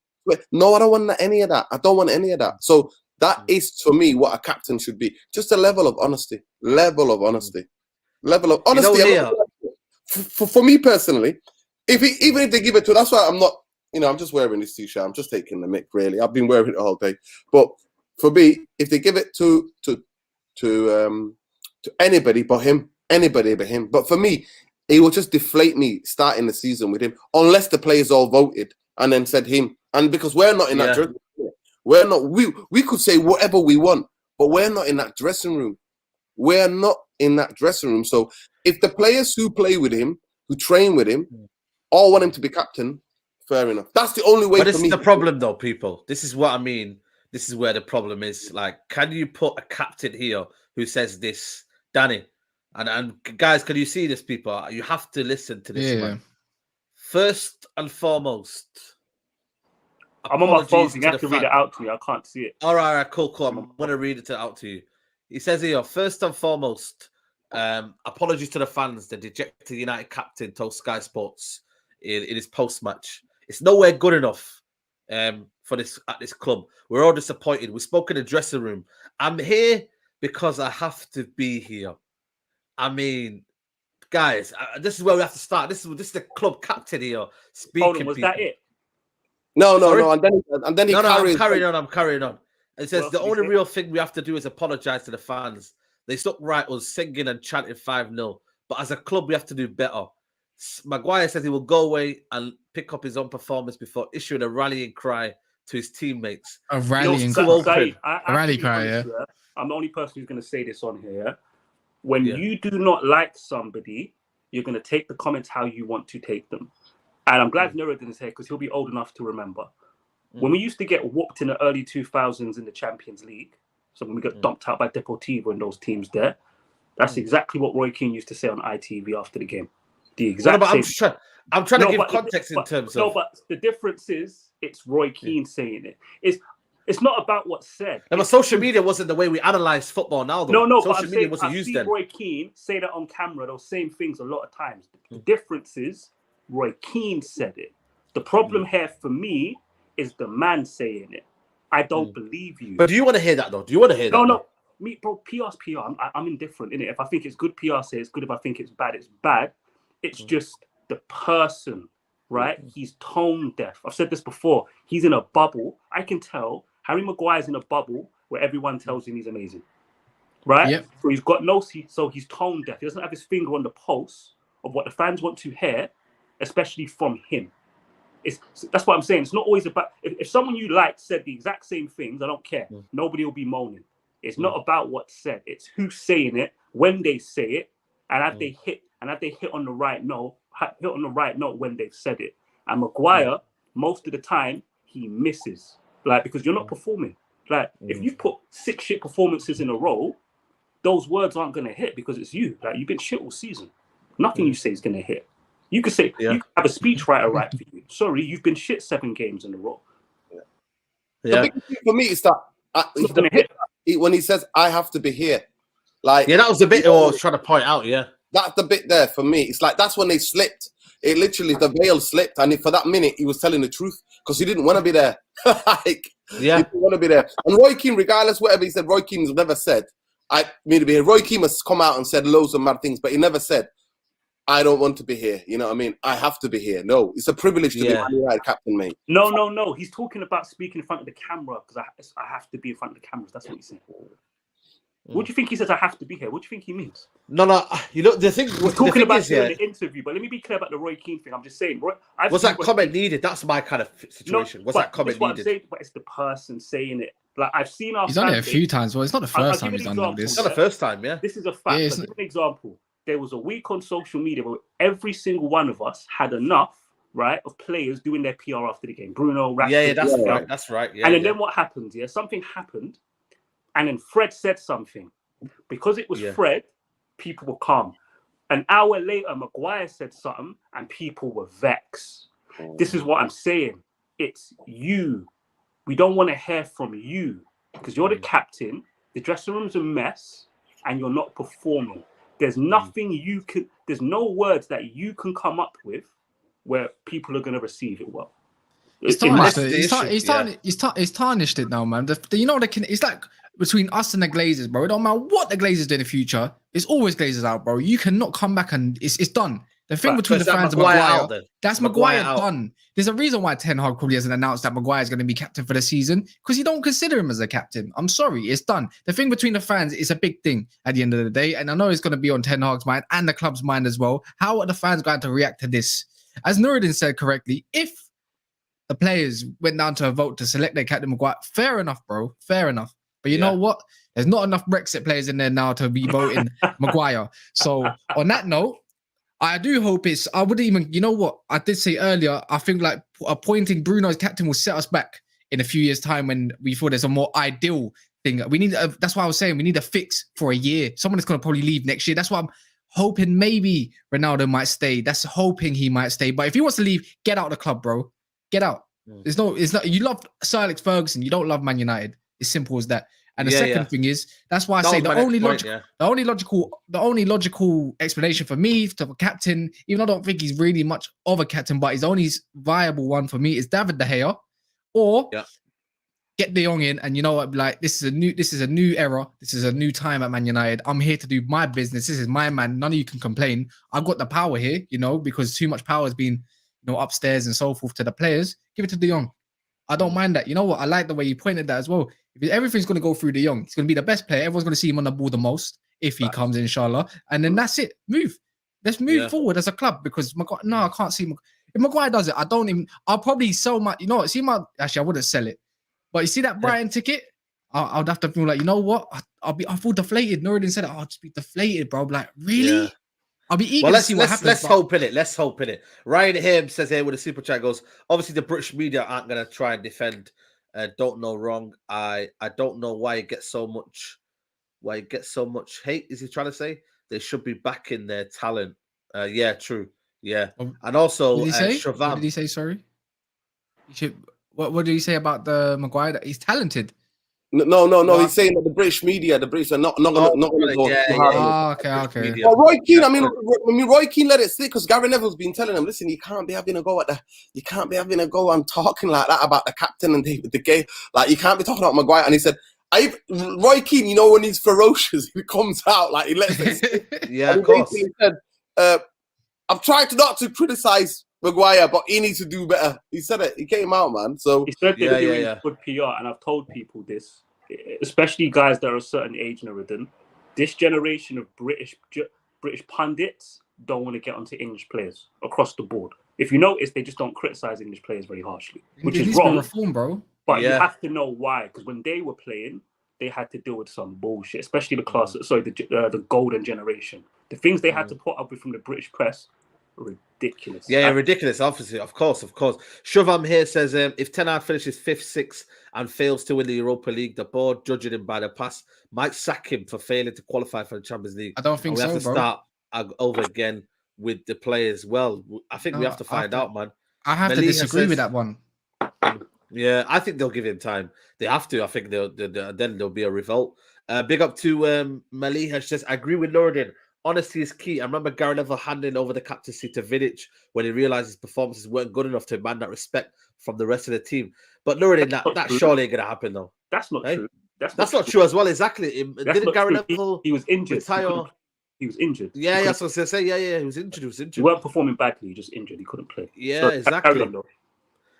no, I don't want any of that. I don't want any of that. So that is, to me, what a captain should be. Just a level of honesty. Level of honesty. For me personally, even if they give it to, that's why I'm not, I'm just wearing this t-shirt. I'm just taking the mick, really. I've been wearing it all day. But for me, if they give it to anybody but him, But for me, he will just deflate me starting the season with him, unless the players all voted and then said him. And because we're not in that dressing room, we're not. We could say whatever we want, but we're not in that dressing room. We're not in that dressing room. So if the players who play with him, who train with him, all want him to be captain, fair enough. That's the only way. But this for is me. The problem, though, people. This is what I mean. This is where the problem is. Like, can you put a captain here who says this, Danny? And guys, can you see this, people? You have to listen to this, man. First and foremost, I'm on my phone. You have to read it out to me. I can't see it. All right, cool. I'm going to read it out to you. He says here, first and foremost, apologies to the fans. The dejected United captain told Sky Sports in his post-match, it's nowhere good enough for this at this club. We're all disappointed. We spoke in the dressing room. I'm here because I have to be here. I mean, guys, this is where we have to start. This is the club captain here speaking. Hold on, was that it? No. And then he carries. I'm carrying on. It says the only real thing we have to do is apologize to the fans. They stuck right us singing and chanting 5-0. But as a club, we have to do better. Maguire says he will go away and pick up his own performance before issuing a rallying cry to his teammates. A rallying cry, yeah. I'm the only person who's going to say this on here. When you do not like somebody, you're going to take the comments how you want to take them. And I'm glad Nuruddin is here because he'll be old enough to remember. When we used to get whooped in the early 2000s in the Champions League, so when we got dumped out by Deportivo and those teams there, that's exactly what Roy Keane used to say on ITV after the game. The exact same. I'm trying to give context in terms of... No, but the difference is it's Roy Keane saying it. It's not about what's said. No, but social media wasn't the way we analysed football now, though. No, social media wasn't used then. Roy Keane say that on camera, those same things a lot of times. The difference is Roy Keane said it. The problem here for me is the man saying it. I don't believe you. But do you want to hear that, though? Do you want to hear that? No. Me, bro, PR's PR. I'm indifferent, innit? If I think it's good, PR say it's good. If I think it's bad, it's bad. It's just the person, right? He's tone deaf. I've said this before. He's in a bubble. I can tell Harry Maguire's in a bubble where everyone tells him he's amazing, right? Yep. So he's got so he's tone deaf. He doesn't have his finger on the pulse of what the fans want to hear, especially from him. That's what I'm saying. It's not always about... If someone you like said the exact same things, I don't care. Nobody will be moaning. It's not about what's said. It's who's saying it, when they say it, and have they hit and have they hit on the right note when they've said it. And Maguire, most of the time, he misses, like, because you're not performing. Like, if you've put 6 shit performances in a row, those words aren't going to hit because it's you. Like, you've been shit all season. Nothing you say is going to hit. You could say, you could have a speechwriter write for you. Sorry, you've been shit 7 games in a row. The biggest thing for me is that when he says, I have to be here. Like, that was the bit I was trying to point out, That's the bit there for me. It's like, that's when they slipped. It literally, the veil slipped. And for that minute, he was telling the truth because he didn't want to be there. He didn't want to be there. And Roy Keane, regardless, whatever he said, Roy Keane's never said, I need to be here. Roy Keane has come out and said loads of mad things, but he never said, I don't want to be here. You know what I mean? I have to be here. No, it's a privilege to be Man United captain, mate. No. He's talking about speaking in front of the camera because I have to be in front of the cameras. That's what he's saying. What do you think he says? I have to be here. What do you think he means? No. You know the thing. We're talking about it in the interview, but let me be clear about the Roy Keane thing. I'm just saying. Was that comment needed? That's my kind of situation. Was that comment needed? Saying, but it's the person saying it. Like, I've seen he's done it a few times. Well, it's not the first time he's done this. It's not the first time. Yeah. This is a fact. Give an example. There was a week on social media where every single one of us had enough, right, of players doing their PR after the game. Bruno, Rashford. Yeah, that's right. That's right. Yeah. And then what happened? Yeah, something happened, and then Fred said something. Because it was Fred, people were calm. An hour later, Maguire said something, and people were vexed. This is what I'm saying. It's you. We don't want to hear from you because you're the captain. The dressing room's a mess, and you're not performing. There's nothing you can. There's no words that you can come up with where people are going to receive it well. He's tarnished it now, man. You know it's like between us and the Glazers, bro. It don't matter what the Glazers do in the future. It's always Glazers out, bro. You cannot come back and it's done. The thing between the fans and Maguire, that's Maguire done. There's a reason why Ten Hag probably hasn't announced that Maguire is going to be captain for the season because you don't consider him as a captain. I'm sorry, it's done. The thing between the fans is a big thing at the end of the day, and I know it's going to be on Ten Hag's mind and the club's mind as well. How are the fans going to react to this? As Nuruddin said correctly, if the players went down to a vote to select their captain Maguire, fair enough, bro. Fair enough. But you know what? There's not enough Brexit players in there now to be voting Maguire. So on that note, I do hope I wouldn't even, you know what? I did say earlier, I think like appointing Bruno as captain will set us back in a few years' time when we thought there's a more ideal thing. We need, that's why I was saying we need a fix for a year. Someone is going to probably leave next year. That's why I'm hoping maybe Ronaldo might stay. That's hoping he might stay. But if he wants to leave, get out of the club, bro. Get out. It's not. You love Sir Alex Ferguson. You don't love Man United. It's simple as that. And the second thing is, that's why I say the only logical explanation for me to a captain, even though I don't think he's really much of a captain, but his only viable one for me is David De Gea, or get De Jong in. And you know what? Like this is a new era. This is a new time at Man United. I'm here to do my business. This is my man. None of you can complain. I've got the power here, because too much power has been, upstairs and so forth to the players. Give it to De Jong. I don't mind that. You know what? I like the way you pointed that as well. If everything's going to go through De Jong, he's going to be the best player. Everyone's going to see him on the ball the most if he comes, inshallah. And then that's it. Move. Let's move forward as a club because I can't see. If Maguire does it, I'll probably sell my, actually, I wouldn't sell it. But you see that Brighton ticket? I'd have to feel like, you know what? I feel deflated. Nuruddin said, I'll just be deflated, bro. Like, really? Yeah. I'll be eager to see what happens. Let's hope in it. Let's hope in it. Ryan Him says here with a super chat goes, obviously the British media aren't going to try and defend Don't Know Wrong. I don't know why it gets so much hate, is he trying to say? They should be backing their talent. Yeah, true. Yeah. And also what did he say? What did he say, sorry? What did he say about the Maguire? That he's talented. No. He's saying that the British media, the British are not going to go. Okay. Well, Roy Keane, Roy Keane let it slip because Gary Neville's been telling him, listen, you can't be having a go and talking like that about the captain and David De Gea. Like, you can't be talking about Maguire. And he said, Roy Keane, when he's ferocious, he comes out, like, he lets it slip. Yeah, of course. He said, I've tried not to criticize Maguire, but he needs to do better. He said it. He came out, man. So he said they're doing good PR, and I've told people this, especially guys that are a certain age, Nuruddin. This generation of British pundits don't want to get onto English players across the board. If you notice, they just don't criticize English players very harshly, which is wrong. Reform, bro. But you have to know why, because when they were playing, they had to deal with some bullshit, especially the golden generation. The things they had to put up with from the British press were ridiculous. Yeah, ridiculous. Obviously, of course. Shovam here says, if Ten Hag finishes 5th, 6th, and fails to win the Europa League, the board, judging him by the past, might sack him for failing to qualify for the Champions League. I don't think we so, have to bro. start over again with the players. Well, I think we have to find out, man. I have to disagree with that one. Yeah, I think they'll give him time. They have to. I think then there'll be a revolt. Big up to Maliha. Says, I agree with Nuruddin. Honesty is key. I remember Gary Neville handing over the captaincy to Vidic when he realized his performances weren't good enough to demand that respect from the rest of the team. But Nuruddin, that surely ain't going to happen, though. That's not true. That's not true as well, exactly. Didn't Gary Neville... He was injured. Retire? He was injured. Yeah, that's what I was going to say. Yeah, he was injured. He weren't performing badly. He just injured. He couldn't play. Yeah, exactly.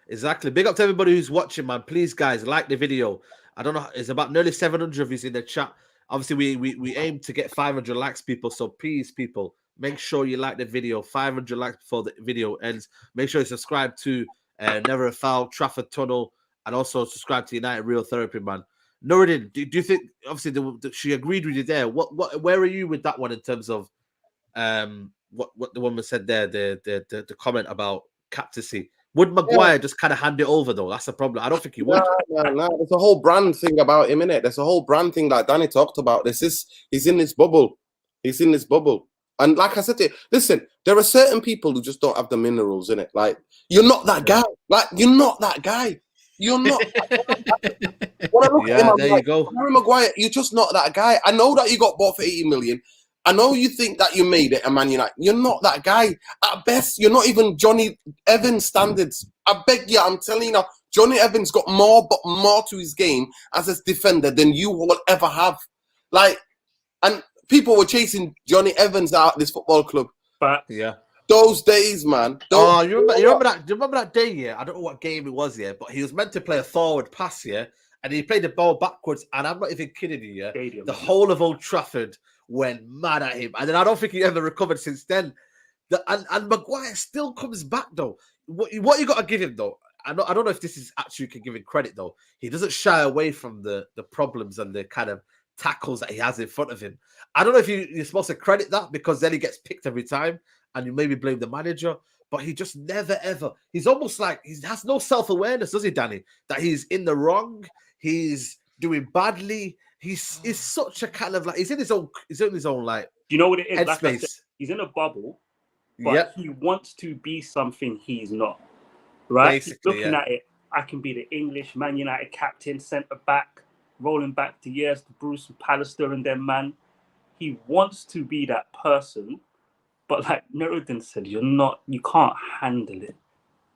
Exactly. Big up to everybody who's watching, man. Please, guys, like the video. I don't know. It's about nearly 700 of you in the chat. Obviously, we aim to get 500 likes, people. So please, people, make sure you like the video. 500 likes before the video ends. Make sure you subscribe to Never a Foul, Trafford Tunnel, and also subscribe to United Real Therapy, man. Nuruddin, do you think? Obviously, she agreed with you there. Where are you with that one in terms of what the woman said there? The comment about captaincy. Would Maguire just kind of hand it over, though? That's the problem. I don't think he would. No. There's a whole brand thing about him, innit? There's a whole brand thing like Danny talked about. He's in this bubble. He's in this bubble. And like I said to you, listen, there are certain people who just don't have the minerals in it. Like, you're not that guy. Like, you're not that guy. You're not. When I look at him, I'm like, Harry Maguire, you're just not that guy. I know that you got bought for 80 million. I know you think that you made it, Man United. You're not that guy. At best, you're not even Johnny Evans standards. I beg you, I'm telling you now, Johnny Evans got more to his game as a defender than you will ever have. Like, and people were chasing Johnny Evans out of this football club. But yeah, those days, man. You remember that? Do you remember that day? Yeah, I don't know what game it was. Yeah, but he was meant to play a forward pass. Yeah, and he played the ball backwards. And I'm not even kidding you. Yeah, the whole of Old Trafford went mad at him, and then I don't think he ever recovered since then. And Maguire still comes back though. What you got to give him though? I don't know if this is actually you can give him credit though. He doesn't shy away from the problems and the kind of tackles that he has in front of him. I don't know if you're supposed to credit that because then he gets picked every time, and you maybe blame the manager. But he just never ever. He's almost like he has no self-awareness, does he, Danny? That he's in the wrong. He's doing badly. He's such a kind of like he's in his own like. You know what it is? Headspace. Like I said, he's in a bubble, but he wants to be something he's not. Right? Basically, he's looking at it. I can be the English Man United captain, centre back, rolling back to years to Bruce and Pallister and them man. He wants to be that person, but like Nuruddin said, you can't handle it.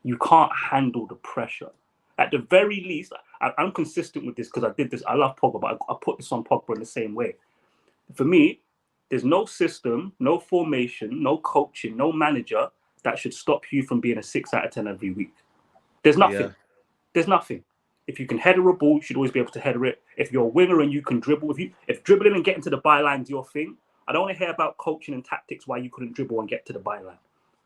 You can't handle the pressure. At the very least, I'm consistent with this because I did this. I love Pogba, but I put this on Pogba in the same way. For me, there's no system, no formation, no coaching, no manager that should stop you from being a 6 out of 10 every week. There's nothing. Yeah. There's nothing. If you can header a ball, you should always be able to header it. If you're a winger and you can dribble, if dribbling and getting to the byline is your thing, I don't want to hear about coaching and tactics why you couldn't dribble and get to the byline.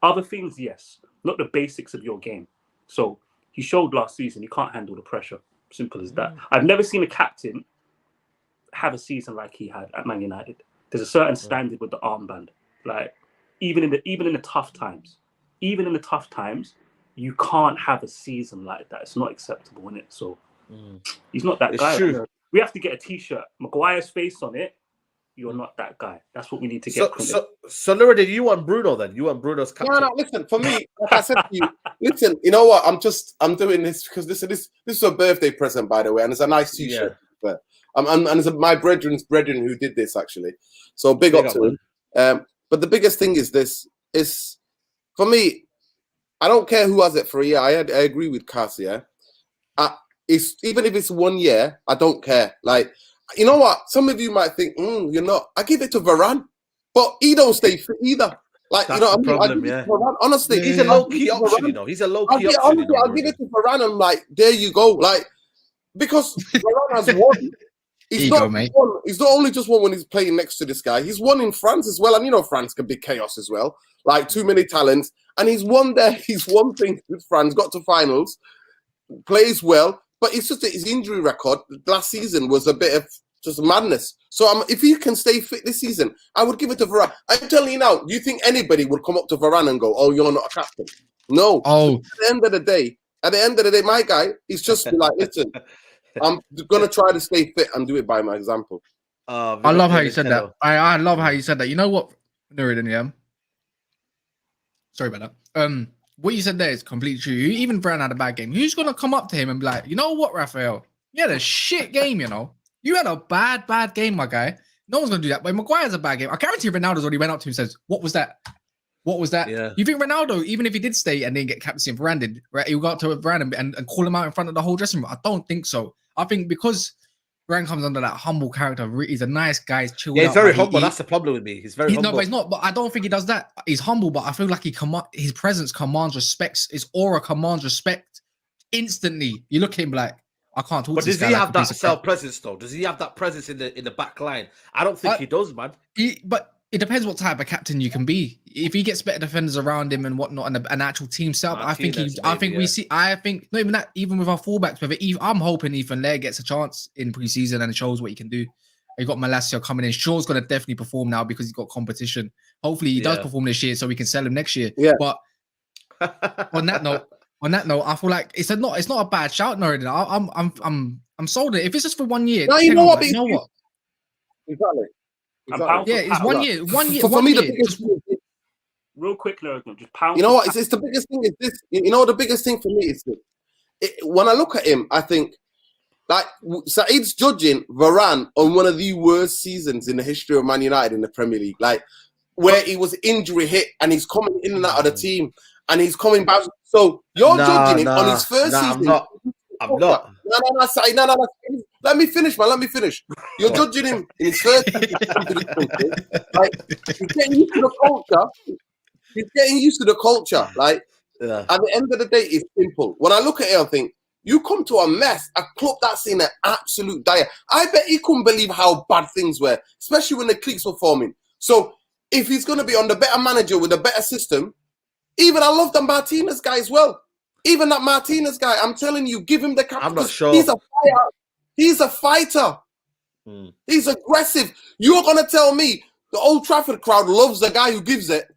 Other things, yes. Not the basics of your game. So he showed last season he can't handle the pressure. Simple as that. I've never seen a captain have a season like he had at Man United. There's a certain standard with the armband. Like even in the tough times, you can't have a season like that. It's not acceptable, innit? So he's not that guy. True. We have to get a T-shirt, Maguire's face on it. You're not that guy. That's what we need to get. So Nuruddin, you want Bruno then? You want Bruno's captain? No, listen, for me, like I said to you, listen, you know what? I'm doing this because this is a birthday present, by the way, and it's a nice T-shirt. Yeah. And it's my brethren who did this, actually. So big up to him. But the biggest thing is this, is, for me, I don't care who has it for a year. I agree with Cass, yeah? Even if it's 1 year, I don't care. Like, you know what? Some of you might think, you're not. I give it to Varane, but he don't stay fit either. Like, that's you know, problem, yeah. Varane, honestly, he's a low-key option, you know. He's a low-key option. Honestly, I'll give it to Varane and like, there you go. Like, because Varane has won. He's not only just won when he's playing next to this guy. He's won in France as well. And you know, France can be chaos as well. Like, too many talents. And he's won there. He's won things with France, got to finals, plays well. But it's just that his injury record last season was a bit of just madness. So if he can stay fit this season, I would give it to Varane. I'm telling you now, do you think anybody would come up to Varane and go, "Oh, you're not a captain"? No. Oh, at the end of the day, my guy, he's just be like, "Listen, I'm gonna try to stay fit and do it by my example." I love how you said that. I love how you said that. You know what, Nuruddin, yeah? Sorry about that. What you said there is completely true. Even Varane had a bad game. Who's gonna come up to him and be like, you know what, Raphael? You had a shit game, you know. You had a bad game, my guy. No one's gonna do that. But Maguire's a bad game. I guarantee Ronaldo's already went up to him and says, "What was that? What was that?" Yeah. You think Ronaldo, even if he did stay and then get captaincy and Varane did, right? He'll go up to Varane and call him out in front of the whole dressing room. I don't think so. I think because Varane comes under that humble character. He's a nice guy. He's chilled. Yeah, he's out, very humble. That's the problem with me. He's very humble. No, but he's not. But I don't think he does that. He's humble, but I feel like his presence commands respect. His aura commands respect instantly. You look at him like, I can't talk. But to does he have that self presence though? Does he have that presence in the back line? I don't think he does, man. But it depends what type of captain you can be. If he gets better defenders around him and whatnot, and an actual team setup, Martinez, I think not even that. Even with our fullbacks, I'm hoping Ethan Lair gets a chance in preseason and shows what he can do. You got Malacia coming in. Shaw's going to definitely perform now because he's got competition. Hopefully, he does perform this year so we can sell him next year. Yeah. But on that note, I feel like it's not a bad shout, Norridin. I'm sold it. If it's just for 1 year, no, you know what? Exactly. Yeah, it's 1 year. 1 year. For me, the biggest thing is, real quick, Lurgan, just pound. You know what? It's the biggest thing is this. You know, the biggest thing for me is this. When I look at him, I think like Saeed's judging Varane on one of the worst seasons in the history of Man United in the Premier League, like where he was injury hit and he's coming in and out of the team and he's coming back. So you're judging him on his first season. I'm not. No, Saeed, no. Let me finish, man. Let me finish. You're judging him in his first season. Like, he's getting used to the culture. He's getting used to the culture. Like, at the end of the day, it's simple. When I look at it, I think, you come to a mess, a club that's in an absolute dire. I bet he couldn't believe how bad things were, especially when the cliques were forming. So if he's going to be on the better manager with a better system, even I love the Martinez guy as well. Even that Martinez guy, I'm telling you, give him the captain. I'm not sure. He's a fighter. He's a fighter. He's aggressive. You're going to tell me the Old Trafford crowd loves the guy who gives it.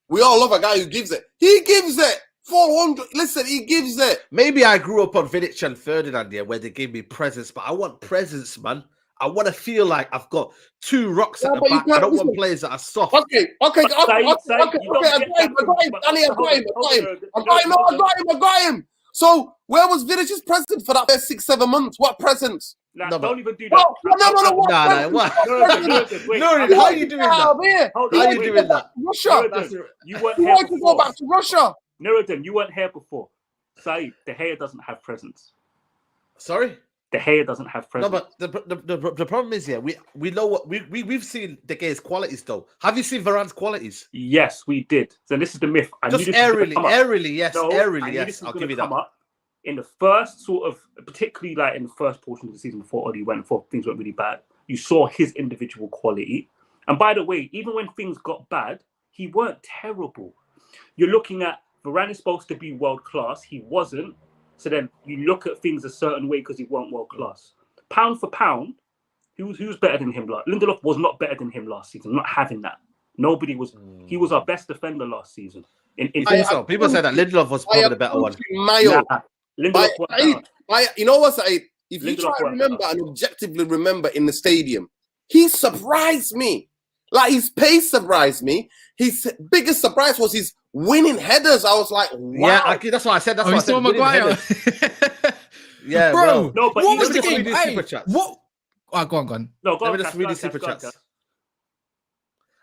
We all love a guy who gives it. He gives it. 400. Listen, he gives it. Maybe I grew up on Vidic and Ferdinand here where they gave me presence, but I want presence, man. I want to feel like I've got two rocks at the back. I don't want players that are soft. Okay. I got him. So where was Vidic's presence for that first 6-7 months? What presence? Don't even do that. No. How are you doing that? How are you doing that? Russia. You weren't here before. Go back to Russia. Nuruddin, you weren't here before. Saeed, De Gea doesn't have presence. Sorry? De Gea doesn't have presence. No, but the problem is here. We know what we've seen De Gea's qualities though. Have you seen Varane's qualities? Yes, we did. So this is the myth. Just airily, yes. I'll give you that. In the first sort of, particularly like in the first portion of the season before things went really bad, you saw his individual quality. And by the way, even when things got bad, he weren't terrible. You're looking at Varane is supposed to be world class. He wasn't. So then you look at things a certain way because he weren't world class. Pound for pound, who's better than him? Lindelof was not better than him last season. I'm not having that. Nobody was. He was our best defender last season. People say that Lindelof was probably the better one. You know what, Saeed? If you try to remember and objectively remember in the stadium, he surprised me. Like his pace surprised me. His biggest surprise was his winning headers. I was like, wow. Yeah, that's what I said. That's what I said. Maguire. Yeah, bro. No, but what was the game? What? Oh, go on. No, let me just read these super chats.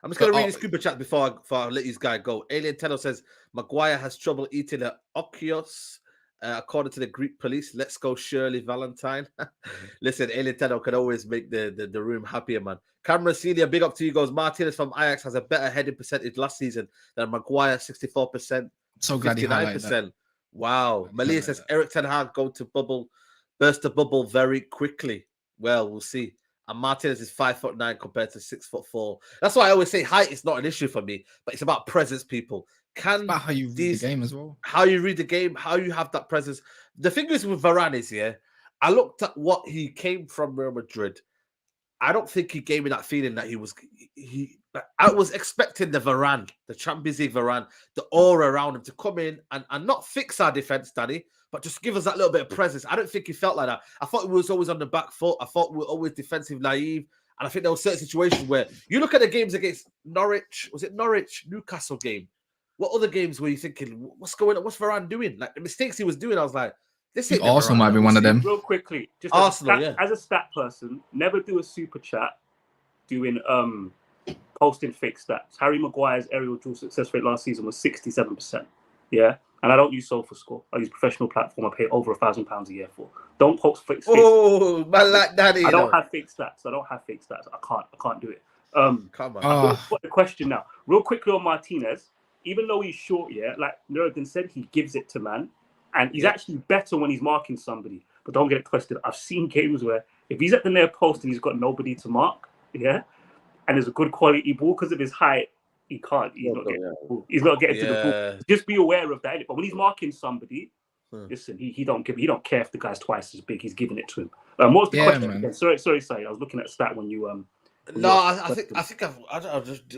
I'm just going to read these super chats before I let these guys go. Alien Tenno says, Maguire has trouble eating at Okios. According to the Greek police, let's go Shirley Valentine. Listen, Alien Tenno can always make the room happier, man. Cameron Celia, big up to you. Goes, Martinez from Ajax has a better heading percentage last season than Maguire, 64%. So glad 59%. Wow. Malia says, Eric Ten Hag burst the bubble very quickly. Well, we'll see. And Martinez is 5'9" compared to 6'4". That's why I always say height is not an issue for me, but it's about presence, people. It's about how you read the game as well. How you read the game, how you have that presence. The thing is with Varane is, I looked at what he came from Real Madrid. I don't think he gave me that feeling that I was expecting the Varane, the Champions League Varane, the aura around him to come in and not fix our defense, Danny, but just give us that little bit of presence. I don't think he felt like that. I thought he was always on the back foot. I thought we were always defensive naive. And I think there were certain situations where you look at the games against Norwich. Was it Norwich, Newcastle game? What other games were you thinking, what's going on? What's Varane doing? Like the mistakes he was doing, I was like, this ain't Arsenal might be one of them. Real quickly, just Arsenal, as a stat person, never do a super chat doing posting fake stats. Harry Maguire's aerial duel success rate last season was 67%. Yeah. And I don't use SofaScore. I use professional platform I pay over £1,000 a year for. Don't post fake stats. Oh, man, like that. I don't have fake stats. I can't do it. Come on. I've got the question now. Real quickly on Martinez. Even though he's short, yeah, like Nurden said, he gives it to man. And he's actually better when he's marking somebody. But don't get it twisted. I've seen games where if he's at the near post and he's got nobody to mark, yeah, and there's a good quality ball because of his height, he can't. He's not getting the ball. He's not getting to the ball. Just be aware of that. But when he's marking somebody, listen, he don't care if the guy's twice as big. He's giving it to him. What was the question again? Sorry. I was looking at a stat when you I think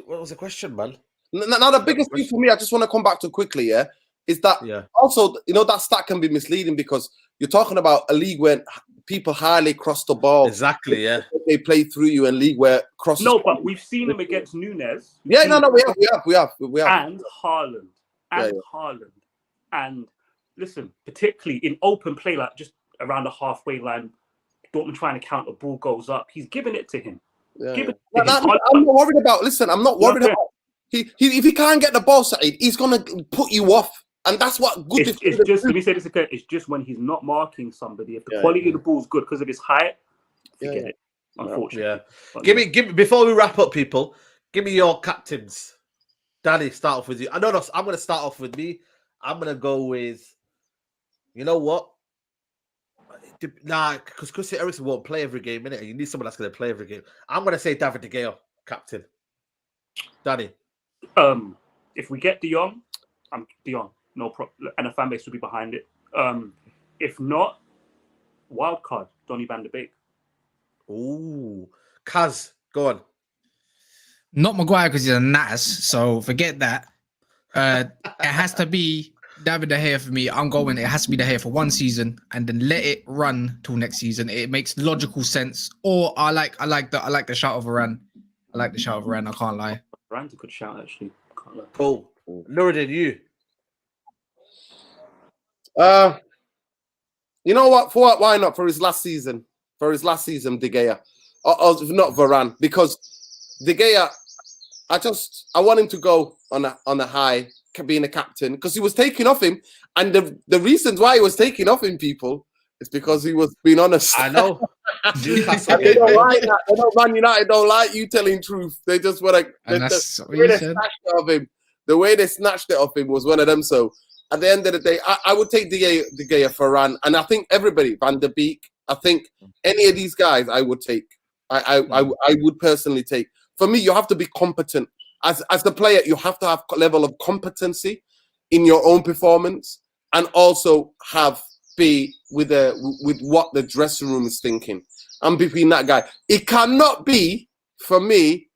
what was the question, man? Now the biggest thing for me, I just want to come back to quickly, is that also, that stat can be misleading because you're talking about a league where people highly cross the ball. Exactly, yeah. They play through you, and league where cross. No, but we've seen him against Nunez. We have. And Haaland. Haaland. And listen, particularly in open play, like just around the halfway line, Dortmund trying to count, the ball goes up. He's giving it to him. I'm not worried about. Listen, I'm not worried about. If he can't get the ball side, he's gonna put you off, and that's what good. It's just let me say this again. It's just when he's not marking somebody. If the quality of the ball is good because of his height, forget it. Unfortunately, Give me before we wrap up, people. Give me your captains. Danny, start off with you. I'm going to start off with me. I'm going to go with. You know what? Nah, because Christian Eriksen won't play every game, innit? You need someone that's going to play every game. I'm going to say David De Gea, captain. Danny. If we get De Jong, I'm De Jong, no problem, and the fan base will be behind it. If not, wild card, Donny van de Beek. Ooh, Kaz, go on. Not Maguire because he's a nass, so forget that. It has to be David De Gea for me. It has to be De Gea for one season and then let it run till next season. It makes logical sense. Or I like the shout of Varane. I like the shout of Varane. I can't lie. Varane's a good shout, actually. Can't lie. Cool. Nuruddin, you. You know what? Why not for his last season? For his last season, De Gea, or not Varane, because De Gea, I want him to go on a high, being a captain, because he was taking off him, and the reasons why he was taking off him, people, is because he was being honest. I know. They don't like that. They don't, Man United don't like you telling truth. They just want to. The way they snatched it off him was one of them. So at the end of the day, I would take De Gea for Varane, and I think everybody, Van der Beek. I think any of these guys, I would take. I would personally take. For me, you have to be competent as the player. You have to have a level of competency in your own performance, and also be with what the dressing room is thinking. I'm between that guy. It cannot be for me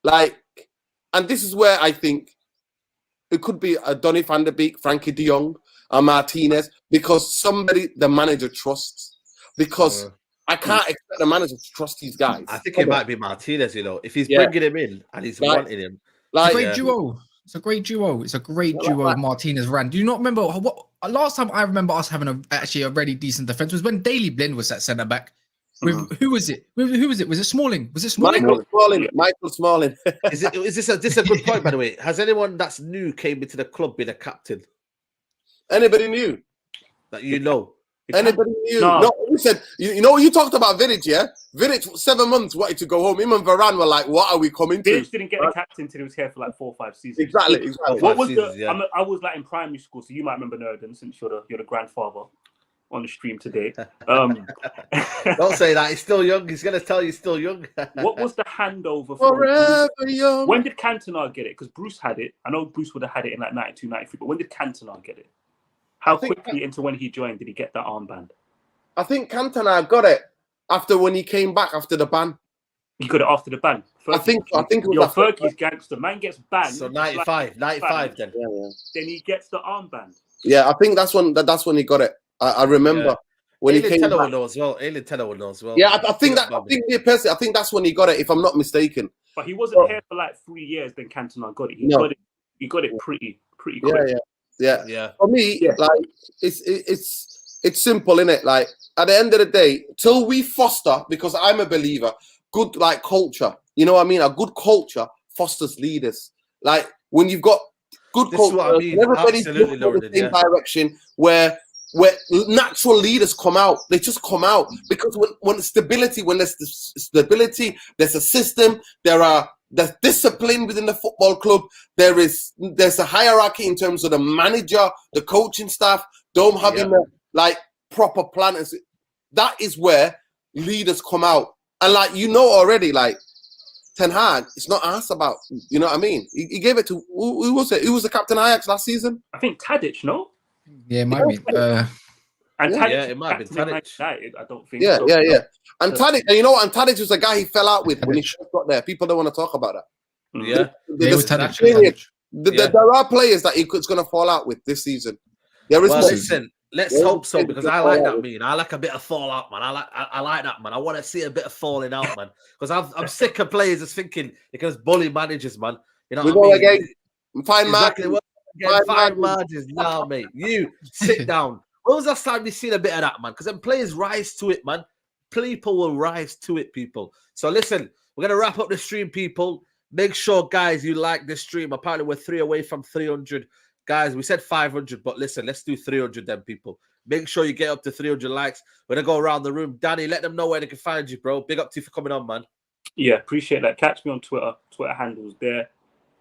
and this is where I think it could be a Donny van der Beek, Frenkie de Jong, or Martinez, because somebody the manager trusts. Because I can't expect the manager to trust these guys. I think it might be Martinez, if he's bringing him in and he's wanting him. It's a great duo. It's a great duo. It's a great duo, Martinez, Varane. Do you not remember what last time I remember us having a really decent defense was when Daley Blind was at centre back. With who was it? Was it Smalling? Was it Smalling? Michael Smalling. Is this a good point, by the way? Has anyone that's new came into the club been a captain? Anybody new? That you know? Anybody new? No, we said, you talked about Vidic, yeah? Vidic, 7 months, wanted to go home. Him and Varane were like, what are we coming to? Vidic didn't get a captain until he was here for 4 or 5 seasons. Exactly. What was I was in primary school, so you might remember Nerden, since you're the grandfather on the stream today. Don't say that. He's still young. He's going to tell you he's still young. What was the handover forever young? When did Cantona get it? Because Bruce had it. I know Bruce would have had it in 92, 93, but when did Cantona get it? How quickly into when he joined did he get that armband? I think Cantona got it when he came back after the ban. You got it after the ban. I think it was Fergie's gangster. Man gets banned. So 95 then. Yeah. Then he gets the armband. Yeah, I think that's when he got it. I remember when he came back. Will know as well. Yeah, I think that's when he got it, if I'm not mistaken. But he wasn't here for like 3 years. Then Cantona got it. He got it pretty quick. Yeah. For me, like it's simple, innit? Like at the end of the day, till we foster, because I'm a believer, good like culture. You know what I mean? A good culture fosters leaders. Like when you've got good culture, everybody's looking in the same direction where natural leaders come out. They just come out because when there's stability, there's a system, there's discipline within the football club. There's a hierarchy in terms of the manager, the coaching staff, don't having like proper planners. That is where leaders come out. And like already, like Ten Hag, it's not asked about. You know what I mean? He gave it to who was it? Who was the captain of Ajax last season? I think Tadic, no? Yeah, it might be. It might be Tadic. I don't think. Yeah. And Tadic, and you know what? And Tadic was the guy he fell out with when he first got there. People don't want to talk about that. Yeah, there are players that it's going to fall out with this season. There is. Well, listen, let's hope so, because I like that. I like a bit of fallout, man. I like that, man. I want to see a bit of falling out, man, because I'm sick of players just thinking they can just bully managers, man. You know what I mean? Again, fine margins. Now, mate, you sit down. When was the last time you seen a bit of that, man? Because then players rise to it, man. People will rise to it, people. So listen, we're gonna wrap up the stream, people. Make sure, guys, you like this stream. Apparently, we're 3 away from 300. Guys, we said 500, but listen, let's do 300 then, people. Make sure you get up to 300 likes. We're going to go around the room. Danny, let them know where they can find you, bro. Big up to you for coming on, man. Yeah, appreciate that. Catch me on Twitter. Twitter handle's there.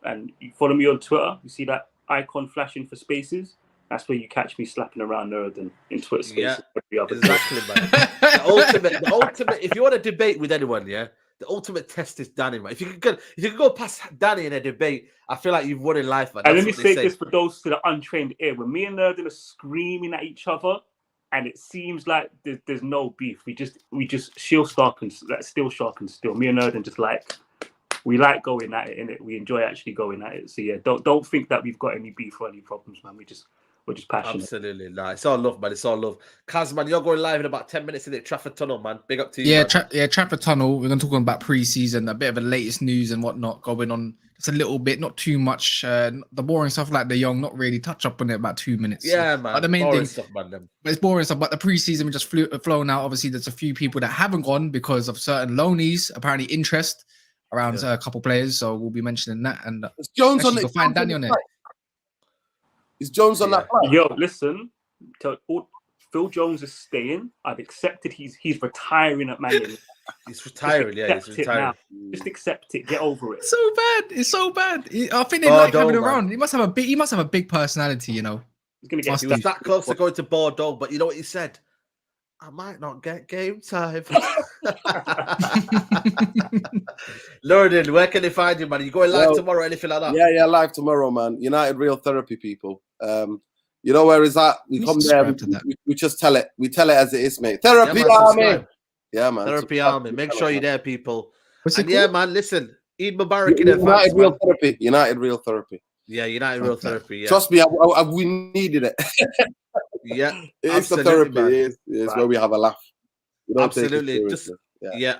And you follow me on Twitter. You see that icon flashing for spaces? That's where you catch me slapping around Nerden in Twitter spaces. Yeah, exactly, man. The ultimate, if you want to debate with anyone, the ultimate test is Danny, man. If you can go past Danny in a debate, I feel like you've won in life, man. And let me say this for those to the untrained ear: when me and Nerden are screaming at each other, and it seems like there's no beef, we just steal shark and still. Me and Nerden just we like going at it, innit? We enjoy actually going at it. So yeah, don't think that we've got any beef or any problems, man. We're just passionate. Absolutely. Nah, it's all love, man. It's all love. Kaz, man, you're going live in about 10 minutes in the Trafford Tunnel, man. Big up to you. Yeah, Trafford Tunnel. We're going to talk about pre-season, a bit of the latest news and whatnot going on. Just a little bit, not too much. The boring stuff like De Jong, not really. Touch up on it about 2 minutes. Yeah, man. But the main boring thing, stuff, man. But it's boring stuff. But the pre-season we just flown out. Obviously, there's a few people that haven't gone because of certain loanies, apparently interest around a couple players. So we'll be mentioning that. And Jones on it. Find Danny on it. Is Jones on that flight? Yo, listen. Phil Jones is staying. I've accepted he's retiring at Man United. He's retiring, he's retiring. Just accept it. Get over it. It's so bad. I think they like having him around. He must have a big personality, you know. He's gonna get. He was that close to going to Bordeaux, but you know what he said? I might not get game time. Lorden, where can they find you, man? Are you going live tomorrow or anything like that? Yeah, live tomorrow, man. United Real Therapy, people. You know where is that? We come there, we just tell it. We tell it as it is, mate. Therapy Army. Yeah, man. Therapy Army. Make sure you're there, people. Man, listen. Eid Mubarak in advance. United Real Therapy. United Real Therapy. Yeah, United Real Therapy. Yeah. Trust me, we needed it. Yeah, it's the therapy. It's where we have a laugh. Absolutely.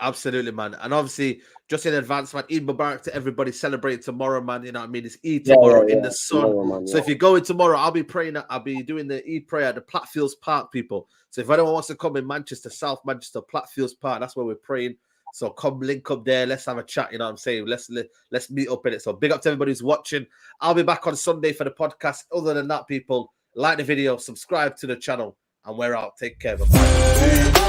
Absolutely, man. And obviously, just in advance, man, Eid Mubarak to everybody. Celebrate tomorrow, man. You know what I mean? It's Eid tomorrow in the sun. Tomorrow, man, so if you're going tomorrow, I'll be praying. I'll be doing the Eid prayer at the Platfields Park, people. So if anyone wants to come in Manchester, South Manchester, Platfields Park, that's where we're praying. So come link up there. Let's have a chat. You know what I'm saying? Let's meet up in it. So big up to everybody who's watching. I'll be back on Sunday for the podcast. Other than that, people, like the video, subscribe to the channel, and we're out. Take care. Bye-bye.